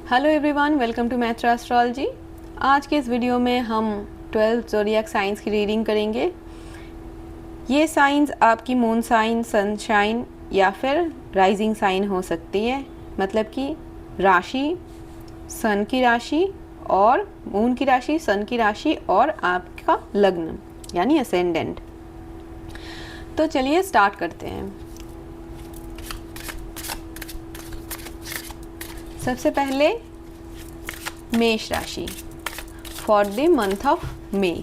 Hello everyone, welcome to Maithra astrology. आज के इस वीडियो में हम 12 ज़ोडिएक साइंस की रीडिंग करेंगे। ये साइंस आपकी मून साइन, सनशाइन या फिर राइजिंग साइन हो सकती है। मतलब कि राशि, सन की राशि और मून की राशि, सन की राशि और आपका लग्न यानी असेंडेंट। तो चलिए स्टार्ट करते हैं। सबसे पहले मेष राशि for the month of May.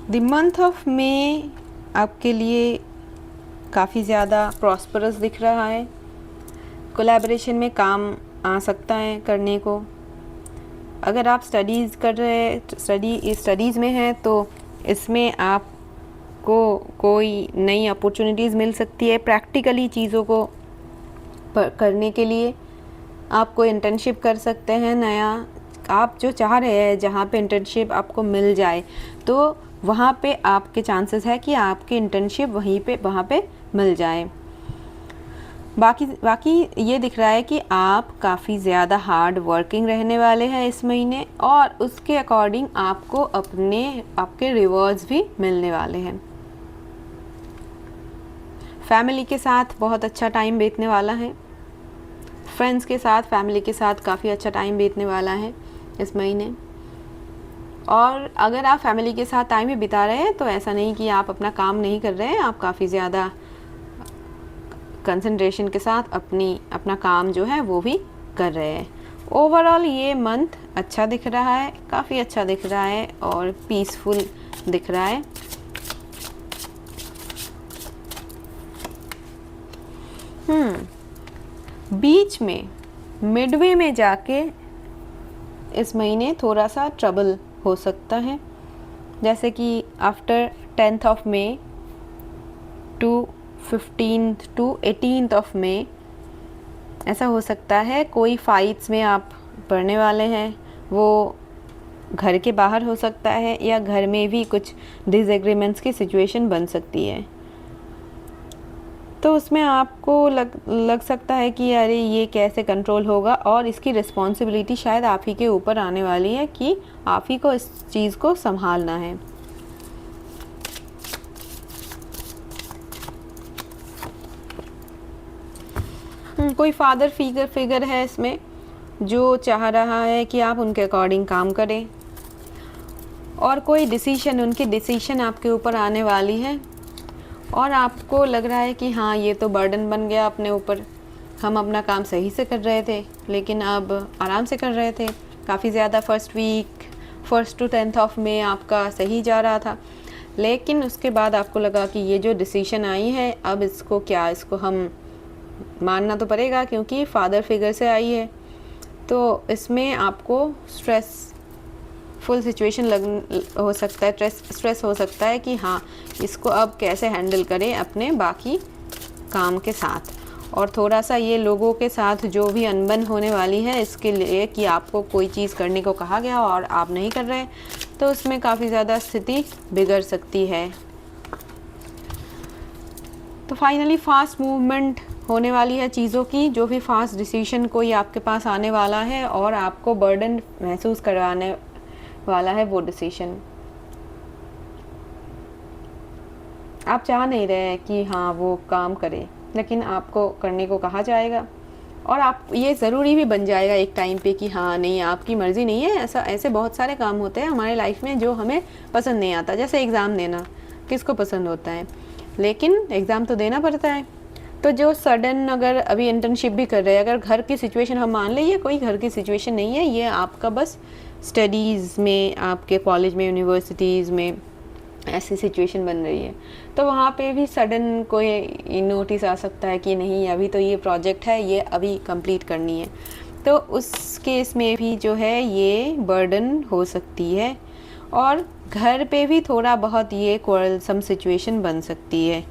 The month of May आपके लिए काफ़ी ज़्यादा प्रॉस्परस दिख रहा है। कोलैबोरेशन में काम आ सकता है करने को। अगर आप स्टडीज़ कर रहे स्टडीज़ में हैं तो इसमें आपको कोई नई अपॉर्चुनिटीज़ मिल सकती है प्रैक्टिकली चीज़ों को करने के लिए। आप कोई इंटर्नशिप कर सकते हैं नया, आप जो चाह रहे हैं जहाँ पे इंटर्नशिप आपको मिल जाए तो वहाँ पे आपके चांसेस है कि आपकी इंटर्नशिप वहाँ पे मिल जाए। बाकी ये दिख रहा है कि आप काफ़ी ज़्यादा हार्ड वर्किंग रहने वाले हैं इस महीने, और उसके अकॉर्डिंग आपको आपके रिवॉर्ड्स भी मिलने वाले हैं। फैमिली के साथ बहुत अच्छा टाइम बीतने वाला है। फ्रेंड्स के साथ, फैमिली के साथ काफ़ी अच्छा टाइम बीतने वाला है इस महीने। और अगर आप फैमिली के साथ टाइम भी बिता रहे हैं तो ऐसा नहीं कि आप अपना काम नहीं कर रहे हैं, आप काफ़ी ज़्यादा कंसंट्रेशन के साथ अपना काम जो है वो भी कर रहे हैं। ओवरऑल ये मंथ अच्छा दिख रहा है, काफ़ी अच्छा दिख रहा है और पीसफुल दिख रहा है। बीच में मिडवे में जाके इस महीने थोड़ा सा ट्रबल हो सकता है, जैसे कि after 10th of May to 15th to 18th of May ऐसा हो सकता है। कोई फाइट्स में आप पड़ने वाले हैं, वो घर के बाहर हो सकता है या घर में भी कुछ डिसएग्रीमेंट्स की सिचुएशन बन सकती है। तो उसमें आपको लग सकता है कि अरे ये कैसे कंट्रोल होगा, और इसकी रिस्पॉन्सिबिलिटी शायद आप ही के ऊपर आने वाली है कि आप ही को इस चीज़ को संभालना है। कोई फादर फिगर है इसमें जो चाह रहा है कि आप उनके अकॉर्डिंग काम करें, और कोई उनकी डिसीशन आपके ऊपर आने वाली है और आपको लग रहा है कि हाँ ये तो बर्डन बन गया अपने ऊपर। हम अपना काम सही से कर रहे थे लेकिन अब आराम से कर रहे थे। काफ़ी ज़्यादा फर्स्ट टू 10th ऑफ मे आपका सही जा रहा था, लेकिन उसके बाद आपको लगा कि ये जो डिसीशन आई है अब इसको हम मानना तो पड़ेगा क्योंकि फादर फिगर से आई है। तो इसमें आपको फुल सिचुएशन हो सकता है, स्ट्रेस हो सकता है कि हाँ इसको अब कैसे हैंडल करें अपने बाकी काम के साथ। और थोड़ा सा ये लोगों के साथ जो भी अनबन होने वाली है इसके लिए कि आपको कोई चीज़ करने को कहा गया और आप नहीं कर रहे, तो उसमें काफ़ी ज़्यादा स्थिति बिगड़ सकती है। तो फाइनली फास्ट मूवमेंट होने वाली है चीज़ों की, जो भी फास्ट डिसीजन कोई आपके पास आने वाला है और आपको बर्डन महसूस करवाने वाला है वो डिसीजन। आप चाह नहीं रहे हैं कि हाँ वो काम करे, लेकिन आपको करने को कहा जाएगा और आप ये ज़रूरी भी बन जाएगा एक टाइम पे कि हाँ नहीं आपकी मर्ज़ी नहीं है। ऐसे बहुत सारे काम होते हैं हमारे लाइफ में जो हमें पसंद नहीं आता, जैसे एग्ज़ाम देना किसको पसंद होता है, लेकिन एग्ज़ाम तो देना पड़ता है। तो जो सडन अगर अभी इंटर्नशिप भी कर रहे हैं, अगर घर की सिचुएशन हम मान लें, ये कोई घर की सिचुएशन नहीं है, ये आपका बस स्टडीज़ में, आपके कॉलेज में, यूनिवर्सिटीज़ में ऐसी सिचुएशन बन रही है, तो वहाँ पे भी सडन कोई नोटिस आ सकता है कि नहीं अभी तो ये प्रोजेक्ट है, ये अभी कंप्लीट करनी है। तो उस केस में भी जो है ये बर्डन हो सकती है, और घर पे भी थोड़ा बहुत ये क्वारलसम सिचुएशन बन सकती है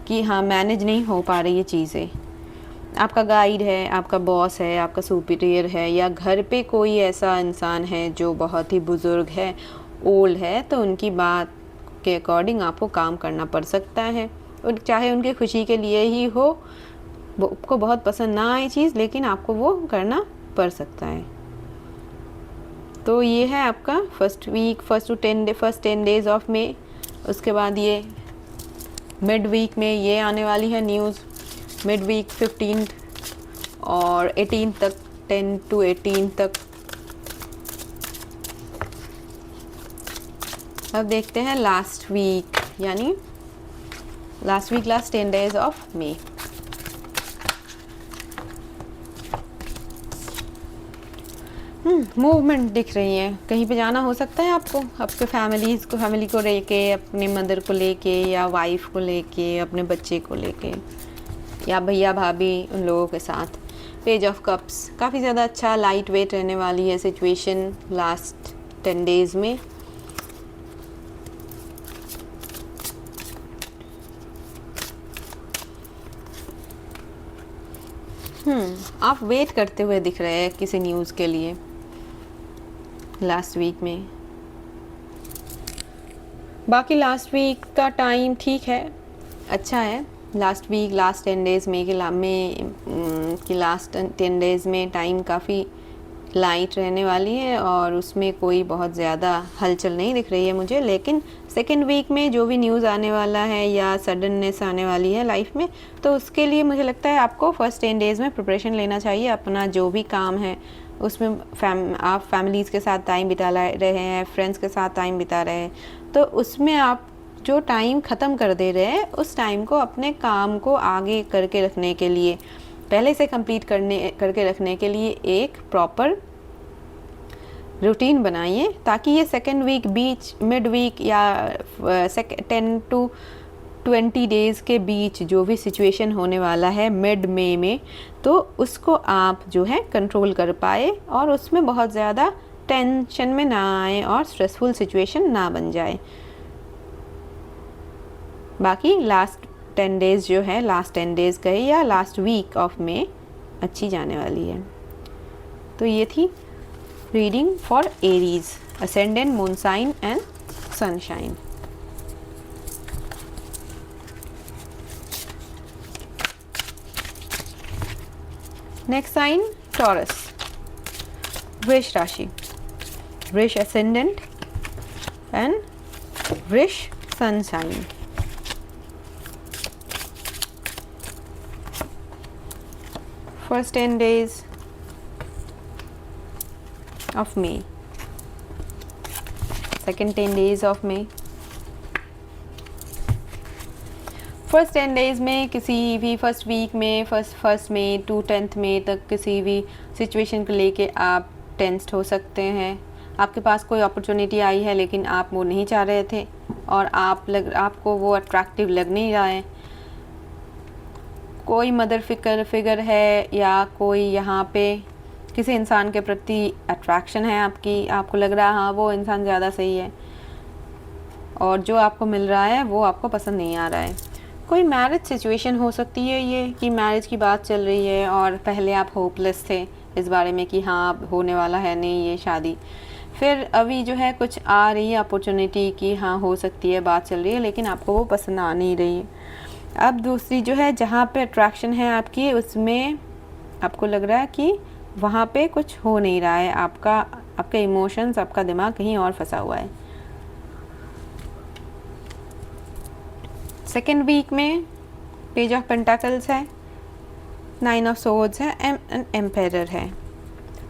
कि हाँ मैनेज नहीं हो पा रही ये चीज़ें। आपका गाइड है, आपका बॉस है, आपका सुपीरियर है, या घर पे कोई ऐसा इंसान है जो बहुत ही बुज़ुर्ग है, ओल्ड है, तो उनकी बात के अकॉर्डिंग आपको काम करना पड़ सकता है। और चाहे उनके खुशी के लिए ही हो, वो आपको बहुत पसंद ना आए चीज़, लेकिन आपको वो करना पड़ सकता है। तो ये है आपका फर्स्ट टेन डेज ऑफ मे। उसके बाद ये मिड वीक में ये आने वाली है न्यूज़, मिड वीक 15 और 18 तक, 10 to 18 तक। अब देखते हैं लास्ट वीक, यानी last 10 days of may. Movement दिख रही है, कहीं पे जाना हो सकता है आपको, आपके फैमिली को लेके, अपने मदर को लेके, या वाइफ को लेके, अपने बच्चे को लेके, या भैया भाभी उन लोगों के साथ। पेज ऑफ कप्स काफ़ी ज़्यादा अच्छा लाइट वेट रहने वाली है सिचुएशन लास्ट 10 डेज़ में। आप वेट करते हुए दिख रहे हैं किसी न्यूज़ के लिए लास्ट वीक में। बाकी लास्ट वीक का टाइम ठीक है, अच्छा है। लास्ट 10 डेज़ में कि लास्ट 10 डेज़ में टाइम काफ़ी लाइट रहने वाली है, और उसमें कोई बहुत ज़्यादा हलचल नहीं दिख रही है मुझे। लेकिन सेकेंड वीक में जो भी न्यूज़ आने वाला है या सडननेस आने वाली है लाइफ में, तो उसके लिए मुझे लगता है आपको फर्स्ट 10 डेज़ में प्रिपरेशन लेना चाहिए। अपना जो भी काम है उसमें आप फैमिलीज़ के साथ टाइम बिता रहे हैं, फ्रेंड्स के साथ टाइम बिता रहे हैं, तो उसमें आप जो टाइम ख़त्म कर दे रहे हैं, उस टाइम को अपने काम को आगे करके रखने के लिए, पहले से कंप्लीट करके रखने के लिए एक प्रॉपर रूटीन बनाइए, ताकि ये सेकेंड वीक मिड वीक या 10 to 20 डेज़ के बीच जो भी सिचुएशन होने वाला है मिड मे में, तो उसको आप जो है कंट्रोल कर पाए, और उसमें बहुत ज़्यादा टेंशन में ना आए और स्ट्रेसफुल सिचुएशन ना बन जाए। बाकी लास्ट 10 डेज़ जो है, लास्ट 10 डेज़ कहे या लास्ट वीक ऑफ मे अच्छी जाने वाली है। तो ये थी reading for Aries, ascendant, moon sign and sunshine. Next sign Taurus, वृष राशि, वृष असेंडेंट एंड वृष sunshine. First 10 days of May, second 10 days of May। First 10 days में किसी भी फर्स्ट वीक में, फर्स्ट मई टू 10th मई तक किसी भी सिचुएशन को लेके आप टेंस्ड हो सकते हैं। आपके पास कोई अपॉर्चुनिटी आई है, लेकिन आप वो नहीं चाह रहे थे, और आपको वो अट्रैक्टिव लग नहीं रहा है। कोई मदर फिगर है, या कोई यहाँ पे किसी इंसान के प्रति अट्रैक्शन है आपको लग रहा है हाँ वो इंसान ज़्यादा सही है, और जो आपको मिल रहा है वो आपको पसंद नहीं आ रहा है। कोई मैरिज सिचुएशन हो सकती है ये, कि मैरिज की बात चल रही है और पहले आप होपलेस थे इस बारे में कि हाँ अब होने वाला है नहीं ये शादी, फिर अभी जो है कुछ आ रही है अपॉर्चुनिटी कि हाँ हो सकती है, बात चल रही है, लेकिन आपको वो पसंद आ नहीं रही है। अब दूसरी जो है, जहाँ पे अट्रैक्शन है आपकी, उसमें आपको लग रहा है कि वहाँ पे कुछ हो नहीं रहा है, आपके इमोशंस, आपका दिमाग कहीं और फंसा हुआ है। सेकेंड वीक में पेज ऑफ पेंटाकल्स है, 9 ऑफ सोर्ड्स है, एंड एम्पायरर है।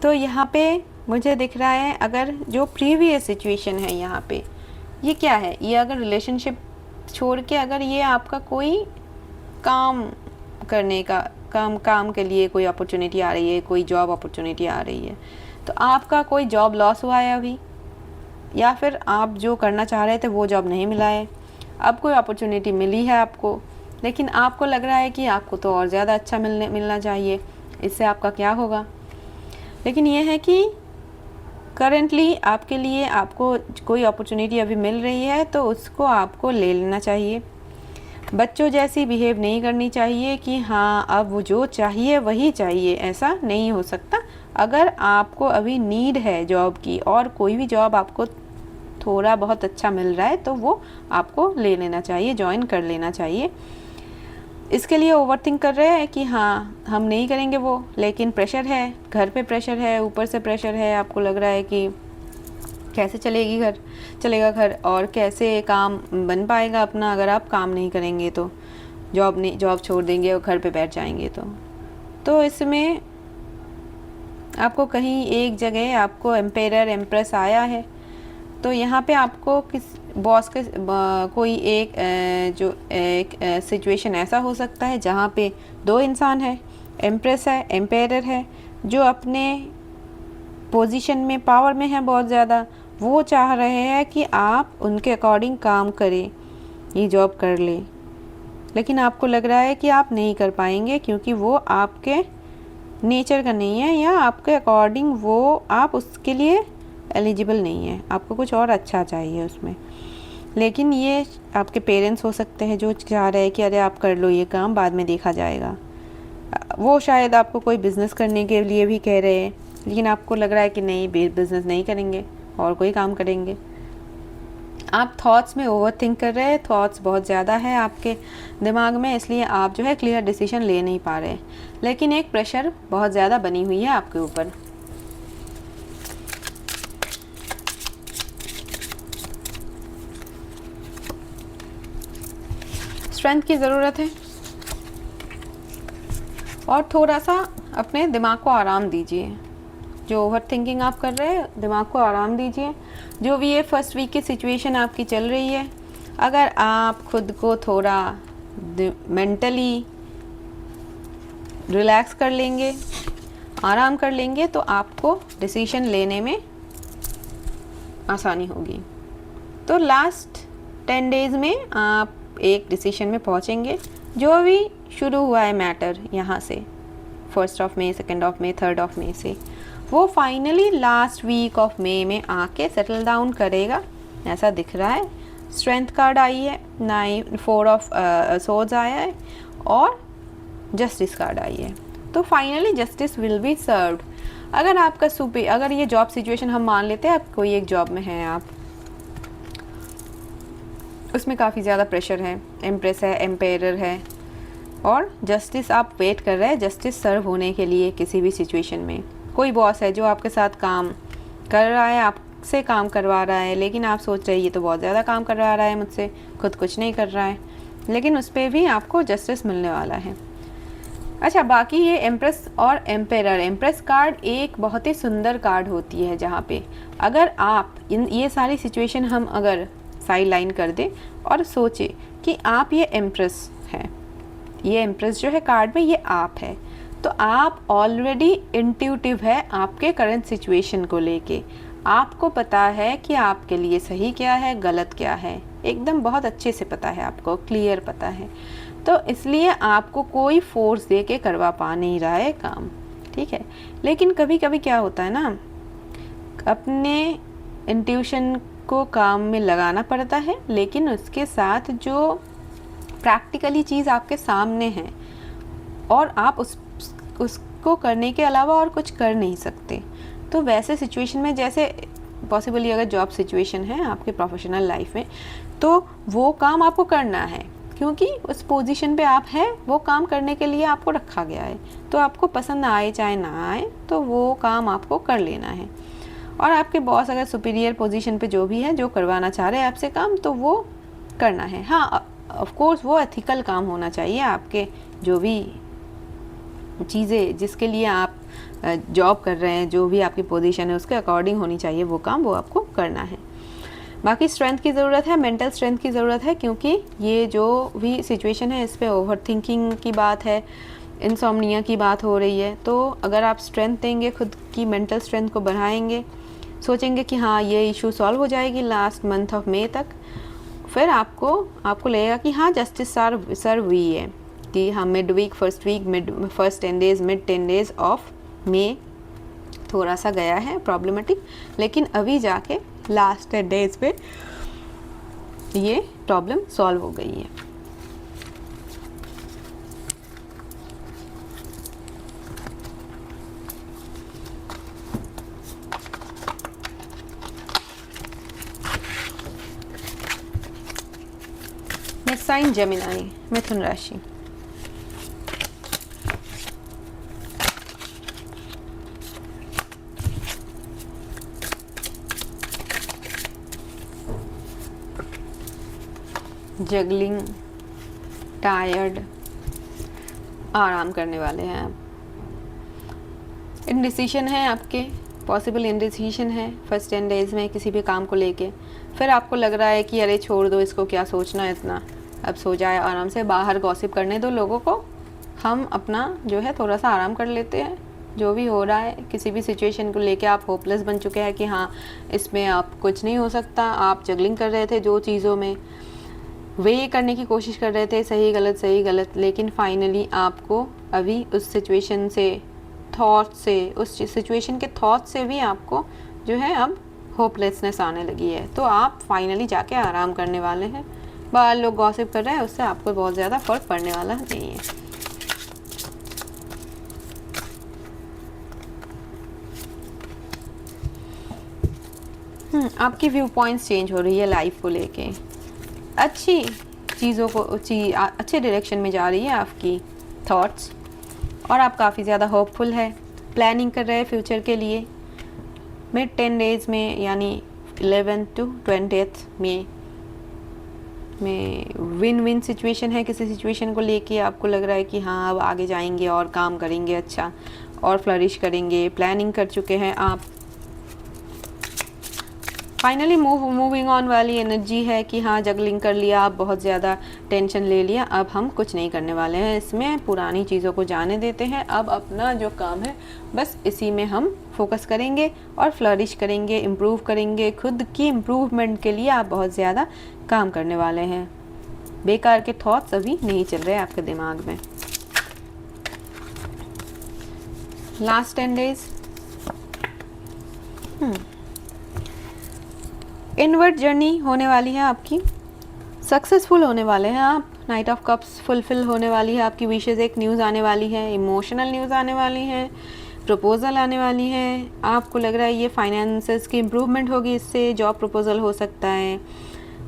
तो यहाँ पे मुझे दिख रहा है, अगर जो प्रीवियस सिचुएशन है यहाँ पे, ये क्या है, ये अगर रिलेशनशिप छोड़ के अगर ये आपका कोई काम करने का काम के लिए कोई अपॉर्चुनिटी आ रही है, कोई जॉब अपॉर्चुनिटी आ रही है, तो आपका कोई जॉब लॉस हुआ है अभी, या फिर आप जो करना चाह रहे थे वो जॉब नहीं मिला है, अब कोई अपॉर्चुनिटी मिली है आपको, लेकिन आपको लग रहा है कि आपको तो और ज़्यादा अच्छा मिलना चाहिए। इससे आपका क्या होगा, लेकिन ये है कि करेंटली आपके लिए आपको कोई अपॉर्चुनिटी अभी मिल रही है तो उसको आपको ले लेना चाहिए। बच्चों जैसी बिहेव नहीं करनी चाहिए कि हाँ अब वो जो चाहिए वही चाहिए, ऐसा नहीं हो सकता। अगर आपको अभी नीड है जॉब की और कोई भी जॉब आपको थोड़ा बहुत अच्छा मिल रहा है तो वो आपको ले लेना चाहिए, ज्वाइन कर लेना चाहिए। इसके लिए ओवरथिंक कर रहे हैं कि हाँ हम नहीं करेंगे वो, लेकिन प्रेशर है, घर पे प्रेशर है, ऊपर से प्रेशर है, आपको लग रहा है कि कैसे चलेगा घर और कैसे काम बन पाएगा अपना अगर आप काम नहीं करेंगे तो, जॉब छोड़ देंगे और घर पे बैठ जाएंगे तो इसमें आपको कहीं एक जगह आपको एम्पायर एम्प्रेस आया है तो यहाँ पे आपको किस बॉस के कोई एक सिचुएशन ऐसा हो सकता है जहाँ पे दो इंसान है, एम्प्रेस है, एम्पायर है, जो अपने पोजीशन में पावर में है बहुत ज़्यादा, वो चाह रहे हैं कि आप उनके अकॉर्डिंग काम करें, ये जॉब कर ले, लेकिन आपको लग रहा है कि आप नहीं कर पाएंगे क्योंकि वो आपके नेचर का नहीं है या आपके अकॉर्डिंग वो आप उसके लिए एलिजिबल नहीं है, आपको कुछ और अच्छा चाहिए उसमें। लेकिन ये आपके पेरेंट्स हो सकते हैं जो चाह रहे हैं कि अरे आप कर लो ये काम, बाद में देखा जाएगा। वो शायद आपको कोई बिज़नेस करने के लिए भी कह रहे हैं, लेकिन आपको लग रहा है कि नहीं बिज़नेस नहीं करेंगे और कोई काम करेंगे। आप थॉट्स में ओवरथिंक कर रहे हैं, थॉट्स बहुत ज़्यादा है आपके दिमाग में, इसलिए आप जो है क्लियर डिसीजन ले नहीं पा रहे, लेकिन एक प्रेशर बहुत ज़्यादा बनी हुई है आपके ऊपर। स्ट्रेंथ की ज़रूरत है और थोड़ा सा अपने दिमाग को आराम दीजिए। जो ओवर थिंकिंग आप कर रहे हैं, दिमाग को आराम दीजिए। जो भी ये फर्स्ट वीक की सिचुएशन आपकी चल रही है, अगर आप खुद को थोड़ा मेंटली रिलैक्स कर लेंगे, आराम कर लेंगे, तो आपको डिसीजन लेने में आसानी होगी। तो लास्ट 10 डेज़ में आप एक डिसीजन में पहुंचेंगे। जो भी शुरू हुआ है मैटर यहाँ से 1 मई, 2 मई, 3 मई से, वो फाइनली लास्ट वीक ऑफ मई में आके सेटल डाउन करेगा, ऐसा दिख रहा है। स्ट्रेंथ कार्ड आई है, 4 ऑफ सोर्ड्स आया है और जस्टिस कार्ड आई है। तो finally justice will be served. अगर आपका अगर ये जॉब सिचुएशन हम मान लेते हैं, आप कोई एक जॉब में हैं, आप उसमें काफ़ी ज़्यादा प्रेशर है, एम्प्रेस है, एम्पायर है और जस्टिस आप वेट कर रहे हैं जस्टिस सर्व होने के लिए। किसी भी सिचुएशन में कोई बॉस है जो आपके साथ काम कर रहा है, आपसे काम करवा रहा है, लेकिन आप सोच रहे हैं ये तो बहुत ज़्यादा काम करवा रहा है मुझसे, खुद कुछ नहीं कर रहा है, लेकिन उस पर भी आपको जस्टिस मिलने वाला है। अच्छा, बाकी ये एम्प्रेस और एम्पायर, एम्प्रेस कार्ड एक बहुत ही सुंदर कार्ड होती है, जहाँ पे अगर आप ये सारी सिचुएशन हम अगर साइड लाइन कर दें और सोचे कि आप ये एम्प्रेस हैं, ये एम्प्रेस जो है कार्ड में ये आप है, तो आप ऑलरेडी इंट्यूटिव है आपके करंट सिचुएशन को लेके। आपको पता है कि आपके लिए सही क्या है, गलत क्या है, एकदम बहुत अच्छे से पता है, आपको क्लियर पता है। तो इसलिए आपको कोई फोर्स दे के करवा पा नहीं रहा है काम, ठीक है। लेकिन कभी कभी क्या होता है ना, अपने इंट्यूशन को काम में लगाना पड़ता है, लेकिन उसके साथ जो प्रैक्टिकली चीज़ आपके सामने है और आप उसको करने के अलावा और कुछ कर नहीं सकते, तो वैसे सिचुएशन में, जैसे पॉसिबली अगर जॉब सिचुएशन है आपके प्रोफेशनल लाइफ में, तो वो काम आपको करना है क्योंकि उस पोजीशन पे आप हैं, वो काम करने के लिए आपको रखा गया है। तो आपको पसंद आए चाहे ना आए, तो वो काम आपको कर लेना है। और आपके बॉस अगर सुपीरियर पोजीशन पे जो भी है, जो करवाना चाह रहे हैं आपसे काम, तो वो करना है। हाँ, ऑफ कोर्स वो एथिकल काम होना चाहिए। आपके जो भी चीज़ें जिसके लिए आप जॉब कर रहे हैं, जो भी आपकी पोजीशन है, उसके अकॉर्डिंग होनी चाहिए वो काम, वो आपको करना है। बाकी स्ट्रेंथ की ज़रूरत है, मेंटल स्ट्रेंथ की ज़रूरत है, क्योंकि ये जो भी सिचुएशन है इस पे ओवर थिंकिंग की बात है, इंसोम्निया की बात हो रही है। तो अगर आप स्ट्रेंथ देंगे, खुद की मेंटल स्ट्रेंथ को बढ़ाएंगे, सोचेंगे कि हाँ ये इशू सॉल्व हो जाएगी लास्ट मंथ ऑफ मई तक, फिर आपको लगेगा कि हाँ जस्टिस सर्व हुई है, कि हाँ mid week, first 10 days, mid 10 days of मई थोड़ा सा गया है प्रॉब्लमेटिक, लेकिन अभी जाके लास्ट 10 डेज पे ये प्रॉब्लम सॉल्व हो गई है। नेक्स्ट साइन जेमिनी, मिथुन राशि। जगलिंग, टायर्ड, आराम करने वाले हैं आप। इनडिसीजन है आपके, पॉसिबल इनडिसीजन है फर्स्ट 10 डेज में किसी भी काम को लेके। फिर आपको लग रहा है कि अरे छोड़ दो इसको, क्या सोचना है इतना, अब सो जाए आराम से, बाहर गॉसिप करने दो लोगों को, हम अपना जो है थोड़ा सा आराम कर लेते हैं। जो भी हो रहा है किसी भी सिचुएशन को लेके आप होपलेस बन चुके हैं कि हाँ इसमें आप कुछ नहीं हो सकता। आप जगलिंग कर रहे थे जो चीज़ों में, वे करने की कोशिश कर रहे थे, सही गलत, लेकिन फाइनली आपको अभी उस सिचुएशन से, थॉट से, उस सिचुएशन के थॉट से भी आपको जो है अब होपलेसनेस आने लगी है। तो आप फाइनली जाके आराम करने वाले हैं। बाहर लोग गॉसिप कर रहे हैं, उससे आपको बहुत ज़्यादा फर्क पड़ने वाला नहीं है। आपकी व्यू पॉइंट्स चेंज हो रही है लाइफ को लेके, अच्छी चीज़ों को अच्छे डायरेक्शन में जा रही है आपकी थॉट्स, और आप काफ़ी ज़्यादा होपफुल है, प्लानिंग कर रहे हैं फ्यूचर के लिए। मिड 10 डेज में यानी 11 to 20 में विन विन सिचुएशन है। किसी सिचुएशन को लेके आपको लग रहा है कि हाँ अब आगे जाएंगे और काम करेंगे अच्छा और फ्लरिश करेंगे, प्लानिंग कर चुके हैं आप। फाइनली मूविंग ऑन वाली एनर्जी है कि हाँ जगलिंग कर लिया, आप बहुत ज़्यादा टेंशन ले लिया, अब हम कुछ नहीं करने वाले हैं इसमें, पुरानी चीज़ों को जाने देते हैं, अब अपना जो काम है बस इसी में हम फोकस करेंगे और फ्लरिश करेंगे, इम्प्रूव करेंगे। खुद की इम्प्रूवमेंट के लिए आप बहुत ज़्यादा काम करने वाले हैं। बेकार के थॉट्स अभी नहीं चल रहे आपके दिमाग में। लास्ट 10 डेज इनवर्ड जर्नी होने वाली है आपकी, सक्सेसफुल होने वाले हैं आप। नाइट ऑफ कप्स फुलफिल होने वाली है आपकी विशेज़, एक न्यूज़ आने वाली है, इमोशनल न्यूज़ आने वाली है, प्रपोजल आने वाली है। आपको लग रहा है ये फाइनेंसेस की इम्प्रूवमेंट होगी, इससे जॉब प्रपोजल हो सकता है,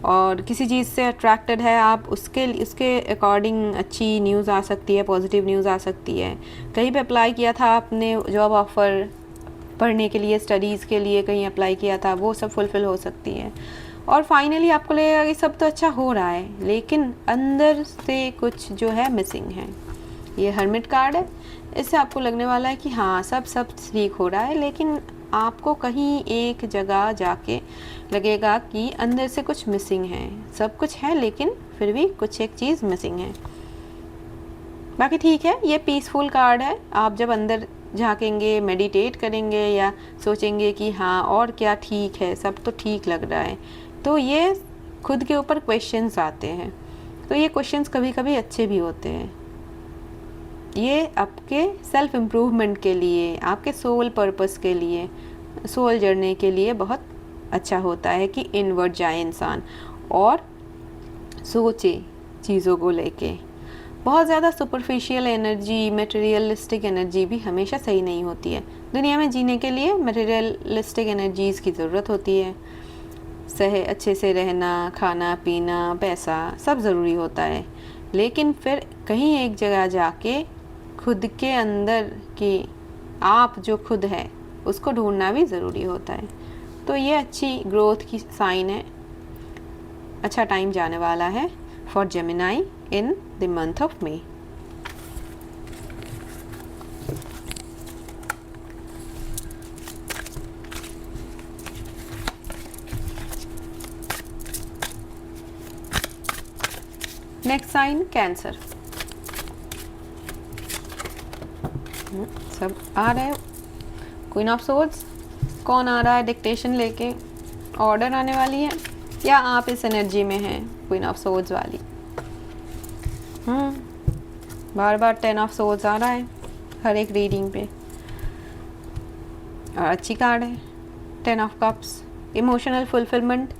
और किसी चीज़ से अट्रैक्टेड है आप, उसके अकॉर्डिंग अच्छी न्यूज़ आ सकती है, पॉजिटिव न्यूज़ आ सकती है। कहीं पे अप्लाई किया था आपने जॉब ऑफ़र, पढ़ने के लिए, स्टडीज़ के लिए कहीं अप्लाई किया था, वो सब फुलफ़िल हो सकती है। और फाइनली आपको लगेगा कि सब तो अच्छा हो रहा है, लेकिन अंदर से कुछ जो है मिसिंग है। ये हर्मिट कार्ड है, इससे आपको लगने वाला है कि हाँ सब ठीक हो रहा है, लेकिन आपको कहीं एक जगह जाके लगेगा कि अंदर से कुछ मिसिंग है। सब कुछ है लेकिन फिर भी कुछ एक चीज़ मिसिंग है। बाकी ठीक है, ये पीसफुल कार्ड है। आप जब अंदर झांकेंगे, मेडिटेट करेंगे या सोचेंगे कि हाँ और क्या ठीक है, सब तो ठीक लग रहा है, तो ये खुद के ऊपर क्वेश्चंस आते हैं। तो ये क्वेश्चंस कभी कभी अच्छे भी होते हैं। ये आपके सेल्फ इम्प्रूवमेंट के लिए, आपके सोल पर्पस के लिए, सोल जर्नी के लिए बहुत अच्छा होता है कि इनवर्ड जाए इंसान और सोचे चीज़ों को लेके। बहुत ज़्यादा सुपरफिशियल एनर्जी, मटेरियलिस्टिक एनर्जी भी हमेशा सही नहीं होती है। दुनिया में जीने के लिए मटेरियलिस्टिक एनर्जीज़ की ज़रूरत होती है। सही अच्छे से रहना, खाना पीना, पैसा सब ज़रूरी होता है, लेकिन फिर कहीं एक जगह जाके खुद के अंदर की आप जो खुद है उसको ढूंढना भी ज़रूरी होता है। तो ये अच्छी ग्रोथ की साइन है। अच्छा टाइम जाने वाला है for Gemini in the month of May. Next sign Cancer. सब आ रहे हैं। क्वीन ऑफ सोर्ड्स, कौन आ रहा है डिक्टेशन लेके? ऑर्डर आने वाली है या आप इस एनर्जी में हैं क्वीन ऑफ सोर्ड्स वाली? बार बार 10 ऑफ सोर्ड्स आ रहा है हर एक रीडिंग पे। और अच्छी कार्ड है 10 ऑफ कप्स, इमोशनल फुलफिलमेंट।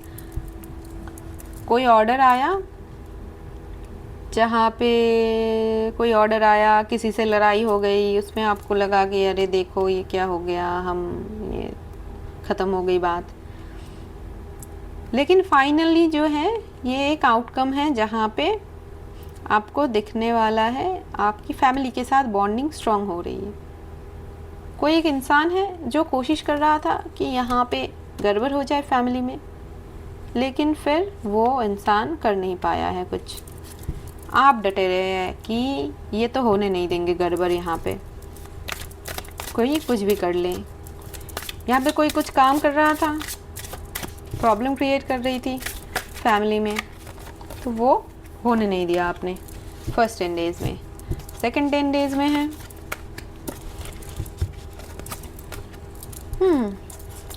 कोई ऑर्डर आया, जहाँ पे कोई ऑर्डर आया, किसी से लड़ाई हो गई, उसमें आपको लगा कि अरे देखो ये क्या हो गया, ये ख़त्म हो गई बात। लेकिन फाइनली जो है ये एक आउटकम है जहाँ पे आपको दिखने वाला है आपकी फैमिली के साथ बॉन्डिंग स्ट्रॉन्ग हो रही है। कोई एक इंसान है जो कोशिश कर रहा था कि यहाँ पे गड़बड़ हो जाए फैमिली में, लेकिन फिर वो इंसान कर नहीं पाया है कुछ। आप डटे रहे हैं कि ये तो होने नहीं देंगे गड़बड़, यहाँ पे कोई कुछ भी कर ले। यहाँ पे कोई कुछ काम कर रहा था, प्रॉब्लम क्रिएट कर रही थी फैमिली में, तो वो होने नहीं दिया आपने फर्स्ट 10 डेज़ में। सेकंड 10 डेज़ में है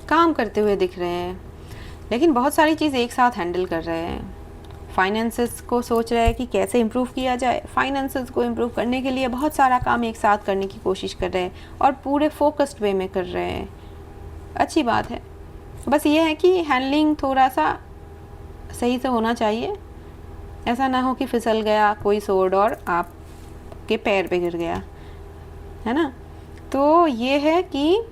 काम करते हुए दिख रहे हैं, लेकिन बहुत सारी चीज़ एक साथ हैंडल कर रहे हैं। फाइनेंसेस को सोच रहे हैं कि कैसे इम्प्रूव किया जाए। फाइनेंसेस को इम्प्रूव करने के लिए बहुत सारा काम एक साथ करने की कोशिश कर रहे हैं और पूरे फोकस्ड वे में कर रहे हैं। अच्छी बात है, बस ये है कि हैंडलिंग थोड़ा सा सही से होना चाहिए। ऐसा ना हो कि फिसल गया कोई सोर्ड और आपके पैर पे गिर गया, है ना। तो ये है कि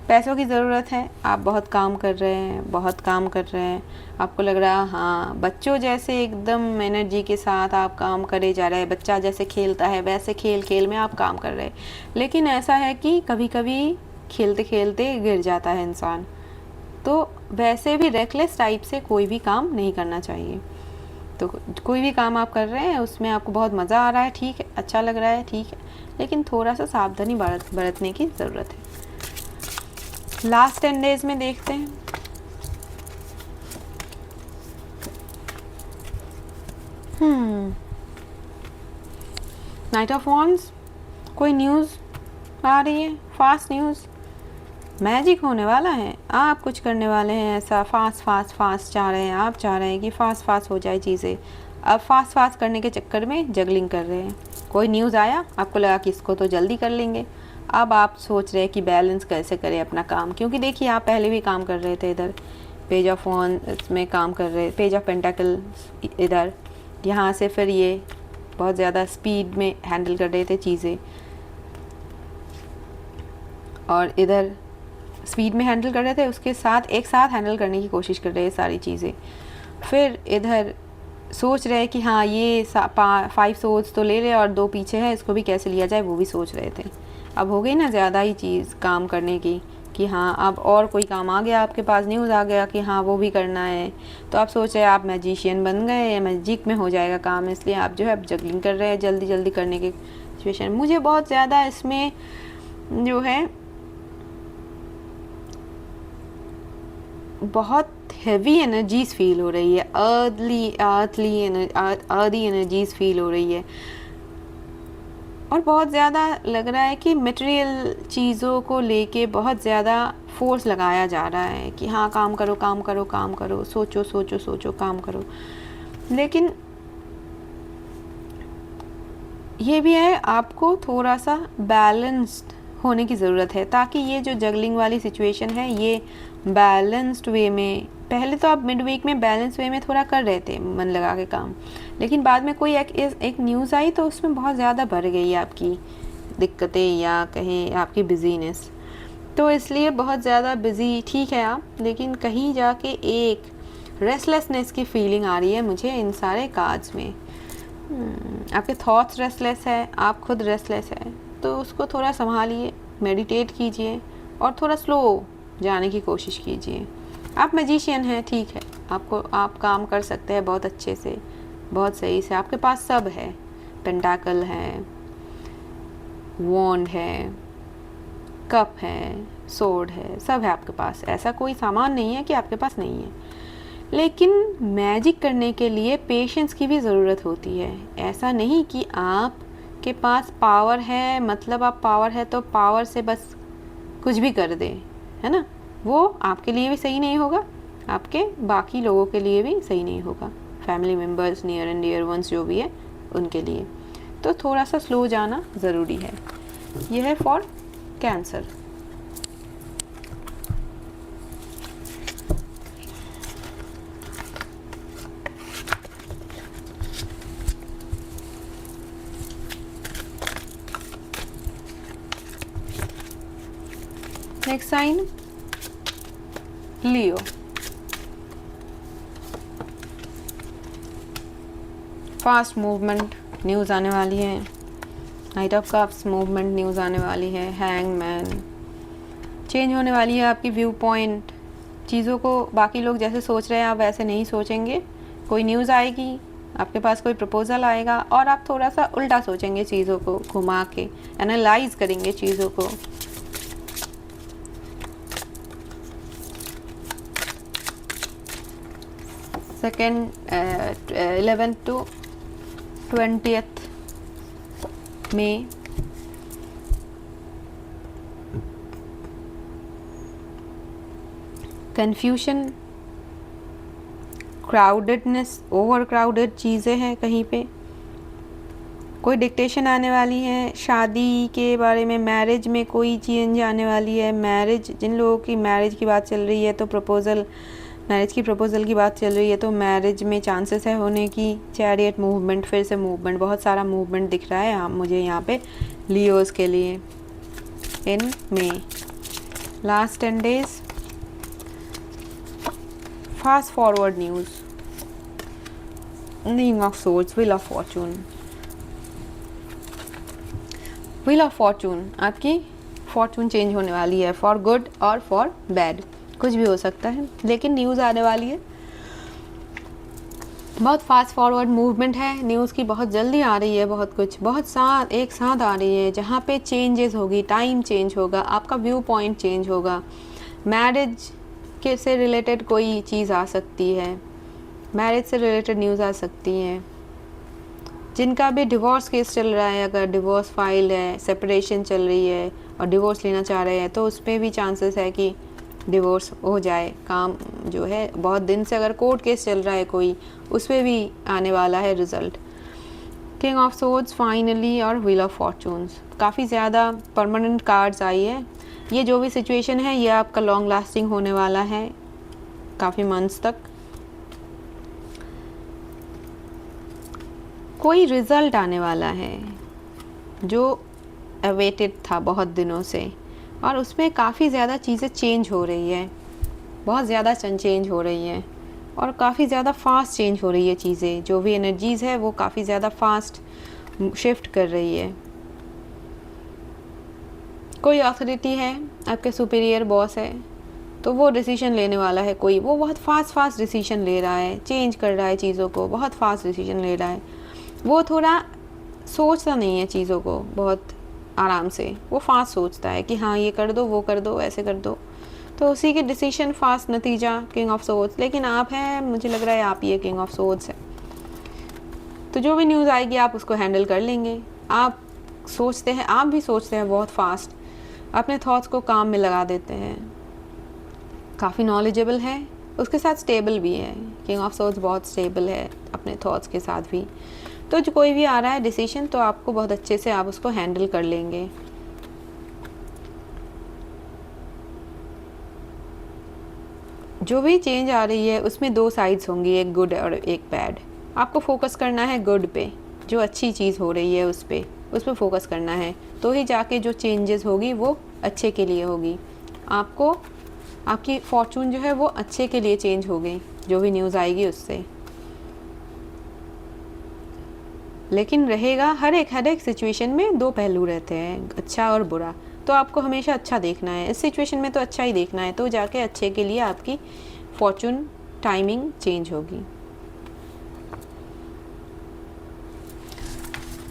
पैसों की ज़रूरत है, आप बहुत काम कर रहे हैं, बहुत काम कर रहे हैं, आपको लग रहा है हाँ बच्चों जैसे एकदम एनर्जी के साथ आप काम करे जा रहे हैं। बच्चा जैसे खेलता है वैसे खेल खेल में आप काम कर रहे हैं, लेकिन ऐसा है कि कभी कभी खेलते खेलते गिर जाता है इंसान। तो वैसे भी रेकलेस टाइप से कोई भी काम नहीं करना चाहिए। तो कोई भी काम आप कर रहे हैं उसमें आपको बहुत मज़ा आ रहा है, ठीक है, अच्छा लग रहा है, ठीक है, लेकिन थोड़ा सा सावधानी बरतने की ज़रूरत है। लास्ट 10 डेज में देखते हैं। नाइट ऑफ वॉन्ड्स, कोई न्यूज़ आ रही है, फास्ट न्यूज़, मैजिक होने वाला है, आप कुछ करने वाले हैं ऐसा फास्ट फास्ट फास्ट चाह रहे हैं, आप चाह रहे हैं कि फास्ट फास्ट हो जाए चीज़ें। अब फास्ट फास्ट करने के चक्कर में जगलिंग कर रहे हैं। कोई न्यूज़ आया, आपको लगा कि इसको तो जल्दी कर लेंगे, अब आप सोच रहे हैं कि बैलेंस कैसे करें अपना काम, क्योंकि देखिए आप पहले भी काम कर रहे थे, इधर पेज ऑफ वॉन्ड्स में काम कर रहे, पेज ऑफ पेंटाकल्स इधर, यहाँ से फिर ये बहुत ज़्यादा स्पीड में हैंडल कर रहे थे चीज़ें, और इधर स्पीड में हैंडल कर रहे थे, उसके साथ एक साथ हैंडल करने की कोशिश कर रहे हैं सारी चीज़ें। फिर इधर सोच रहे हैं कि हाँ ये 5 सोर्स तो ले रहे और 2 पीछे है, इसको भी कैसे लिया जाए वो भी सोच रहे थे। अब हो गई ना ज़्यादा ही चीज़ काम करने की कि हाँ अब और कोई काम आ गया आपके पास, न्यूज़ आ गया कि हाँ वो भी करना है, तो आप सोच रहे हैं आप मैजिशियन बन गए, या मैजिक में हो जाएगा काम, इसलिए आप जो है अब जगलिंग कर रहे हैं जल्दी जल्दी करने की सिचुएशन। मुझे बहुत ज़्यादा इसमें जो है बहुत हेवी एनर्जीज़ फील हो रही है, अर्दी एनर्जीज़ फील हो रही है, और बहुत ज़्यादा लग रहा है कि मटेरियल चीज़ों को लेके बहुत ज़्यादा फोर्स लगाया जा रहा है कि हाँ काम करो काम करो काम करो, सोचो सोचो सोचो काम करो। लेकिन ये भी है आपको थोड़ा सा बैलेंस्ड होने की ज़रूरत है, ताकि ये जो जगलिंग वाली सिचुएशन है ये बैलेंस्ड वे में, पहले तो आप मिड वीक में बैलेंस वे में थोड़ा कर रहे थे मन लगा के काम, लेकिन बाद में कोई एक न्यूज़ आई तो उसमें बहुत ज़्यादा बढ़ गई आपकी दिक्कतें या कहें आपकी बिजीनेस, तो इसलिए बहुत ज़्यादा बिज़ी ठीक है आप, लेकिन कहीं जाके एक रेस्टलेसनेस की फीलिंग आ रही है मुझे इन सारे कार्ड्स में। आपके थॉट्स रेस्टलेस है, आप खुद रेस्टलेस है, तो उसको थोड़ा संभालिए, मेडिटेट कीजिए और थोड़ा स्लो जाने की कोशिश कीजिए। आप मैजिशियन हैं, ठीक है, आप काम कर सकते हैं बहुत अच्छे से, बहुत सही से, आपके पास सब है, पेंटाकल है, वॉन्ड है, कप है, सोर्ड है, सब है आपके पास। ऐसा कोई सामान नहीं है कि आपके पास नहीं है, लेकिन मैजिक करने के लिए पेशेंस की भी ज़रूरत होती है। ऐसा नहीं कि आपके पास पावर है, मतलब आप पावर है तो पावर से बस कुछ भी कर दें, है ना, वो आपके लिए भी सही नहीं होगा, आपके बाकी लोगों के लिए भी सही नहीं होगा, family members, near and dear ones जो भी है उनके लिए। तो थोड़ा सा स्लो जाना ज़रूरी है। यह है for Cancer. Next sign Leo. Fast movement news आने वाली है। Knight of cups movement news आने वाली है। हैंगमैन चेंज होने वाली है आपकी व्यू पॉइंट। चीज़ों को बाकी लोग जैसे सोच रहे हैं आप वैसे नहीं सोचेंगे। कोई न्यूज़ आएगी, आपके पास कोई प्रपोजल आएगा और आप थोड़ा सा उल्टा सोचेंगे, चीज़ों को घुमा के एनालाइज करेंगे चीज़ों को। सेकेंड 11 to 20 मई कन्फ्यूशन, क्राउडेडनेस, ओवर क्राउडेड चीज़ें हैं कहीं पे। कोई डिक्टेशन आने वाली है। शादी के बारे में, मैरिज में कोई चेंज आने वाली है। मैरिज, जिन लोगों की मैरिज की बात चल रही है तो प्रपोजल, मैरिज की प्रपोजल की बात चल रही है तो मैरिज में चांसेस है होने की। चैरियट मूवमेंट, फिर से मूवमेंट, बहुत सारा मूवमेंट दिख रहा है मुझे यहाँ पे लियोस के लिए in May. Last 10 days fast forward news, king of swords, wheel of fortune. Wheel of fortune, आपकी फॉर्चून चेंज होने वाली है, फॉर गुड और फॉर बैड, कुछ भी हो सकता है, लेकिन न्यूज़ आने वाली है। बहुत फास्ट फॉरवर्ड मूवमेंट है न्यूज़ की, बहुत जल्दी आ रही है, बहुत कुछ बहुत साथ एक साथ आ रही है, जहाँ पे चेंजेस होगी, टाइम चेंज होगा, आपका व्यू पॉइंट चेंज होगा। मैरिज के से रिलेटेड कोई चीज़ आ सकती है, मैरिज से रिलेटेड न्यूज़ आ सकती है। जिनका भी डिवोर्स केस चल रहा है, अगर डिवोर्स फाइल है, सेपरेशन चल रही है और डिवोर्स लेना चाह रहे हैं तो उस पर भी चांसेस है कि डिवोर्स हो जाए। काम जो है बहुत दिन से अगर कोर्ट केस चल रहा है कोई, उस पर भी आने वाला है result. King of swords finally और व्हील ऑफ फॉर्चून्स, काफ़ी ज़्यादा परमानेंट कार्ड्स आई है। ये जो भी सिचुएशन है ये आपका लॉन्ग लास्टिंग होने वाला है, काफ़ी मंथ्स तक। कोई रिज़ल्ट आने वाला है जो अवेटेड था बहुत दिनों से, और उसमें काफ़ी ज़्यादा चीज़ें चेंज हो रही है, बहुत ज़्यादा चेंज हो रही है और काफ़ी ज़्यादा फास्ट चेंज हो रही है चीज़ें। जो भी एनर्जीज़ है वो काफ़ी ज़्यादा फास्ट शिफ्ट कर रही है। कोई अथॉरिटी है, आपके सुपीरियर बॉस है, तो वो डिसीजन लेने वाला है कोई, वो बहुत फास्ट डिसीजन ले रहा है, चेंज कर रहा है चीज़ों को, बहुत फास्ट डिसीजन ले रहा है। वो थोड़ा सोचता नहीं है चीज़ों को बहुत आराम से, वो फास्ट सोचता है कि हाँ ये कर दो, वो कर दो, ऐसे कर दो, तो उसी के डिसीजन फास्ट, नतीजा किंग ऑफ सोर्ड्स। लेकिन आप हैं, मुझे लग रहा है आप ये किंग ऑफ सोर्ड्स है, तो जो भी न्यूज़ आएगी आप उसको हैंडल कर लेंगे। आप सोचते हैं, आप भी सोचते हैं बहुत फास्ट, अपने थॉट्स को काम में लगा देते हैं, काफ़ी नॉलेजेबल है, उसके साथ स्टेबल भी है। किंग ऑफ सोर्ड्स बहुत स्टेबल है अपने थॉट्स के साथ भी। तो जो कोई भी आ रहा है डिसीजन, तो आपको बहुत अच्छे से आप उसको हैंडल कर लेंगे। जो भी चेंज आ रही है उसमें 2 साइड्स होंगी, एक गुड और एक बैड। आपको फोकस करना है गुड पे, जो अच्छी चीज़ हो रही है उस पर फोकस करना है, तो ही जाके जो चेंजेस होगी वो अच्छे के लिए होगी। आपको, आपकी फॉर्चून जो है वो अच्छे के लिए चेंज होगी, जो भी न्यूज़ आएगी उससे। लेकिन रहेगा, हर एक सिचुएशन में 2 पहलू रहते हैं, अच्छा और बुरा, तो आपको हमेशा अच्छा देखना है। इस सिचुएशन में तो अच्छा ही देखना है, तो जाके अच्छे के लिए आपकी फॉर्चून टाइमिंग चेंज होगी।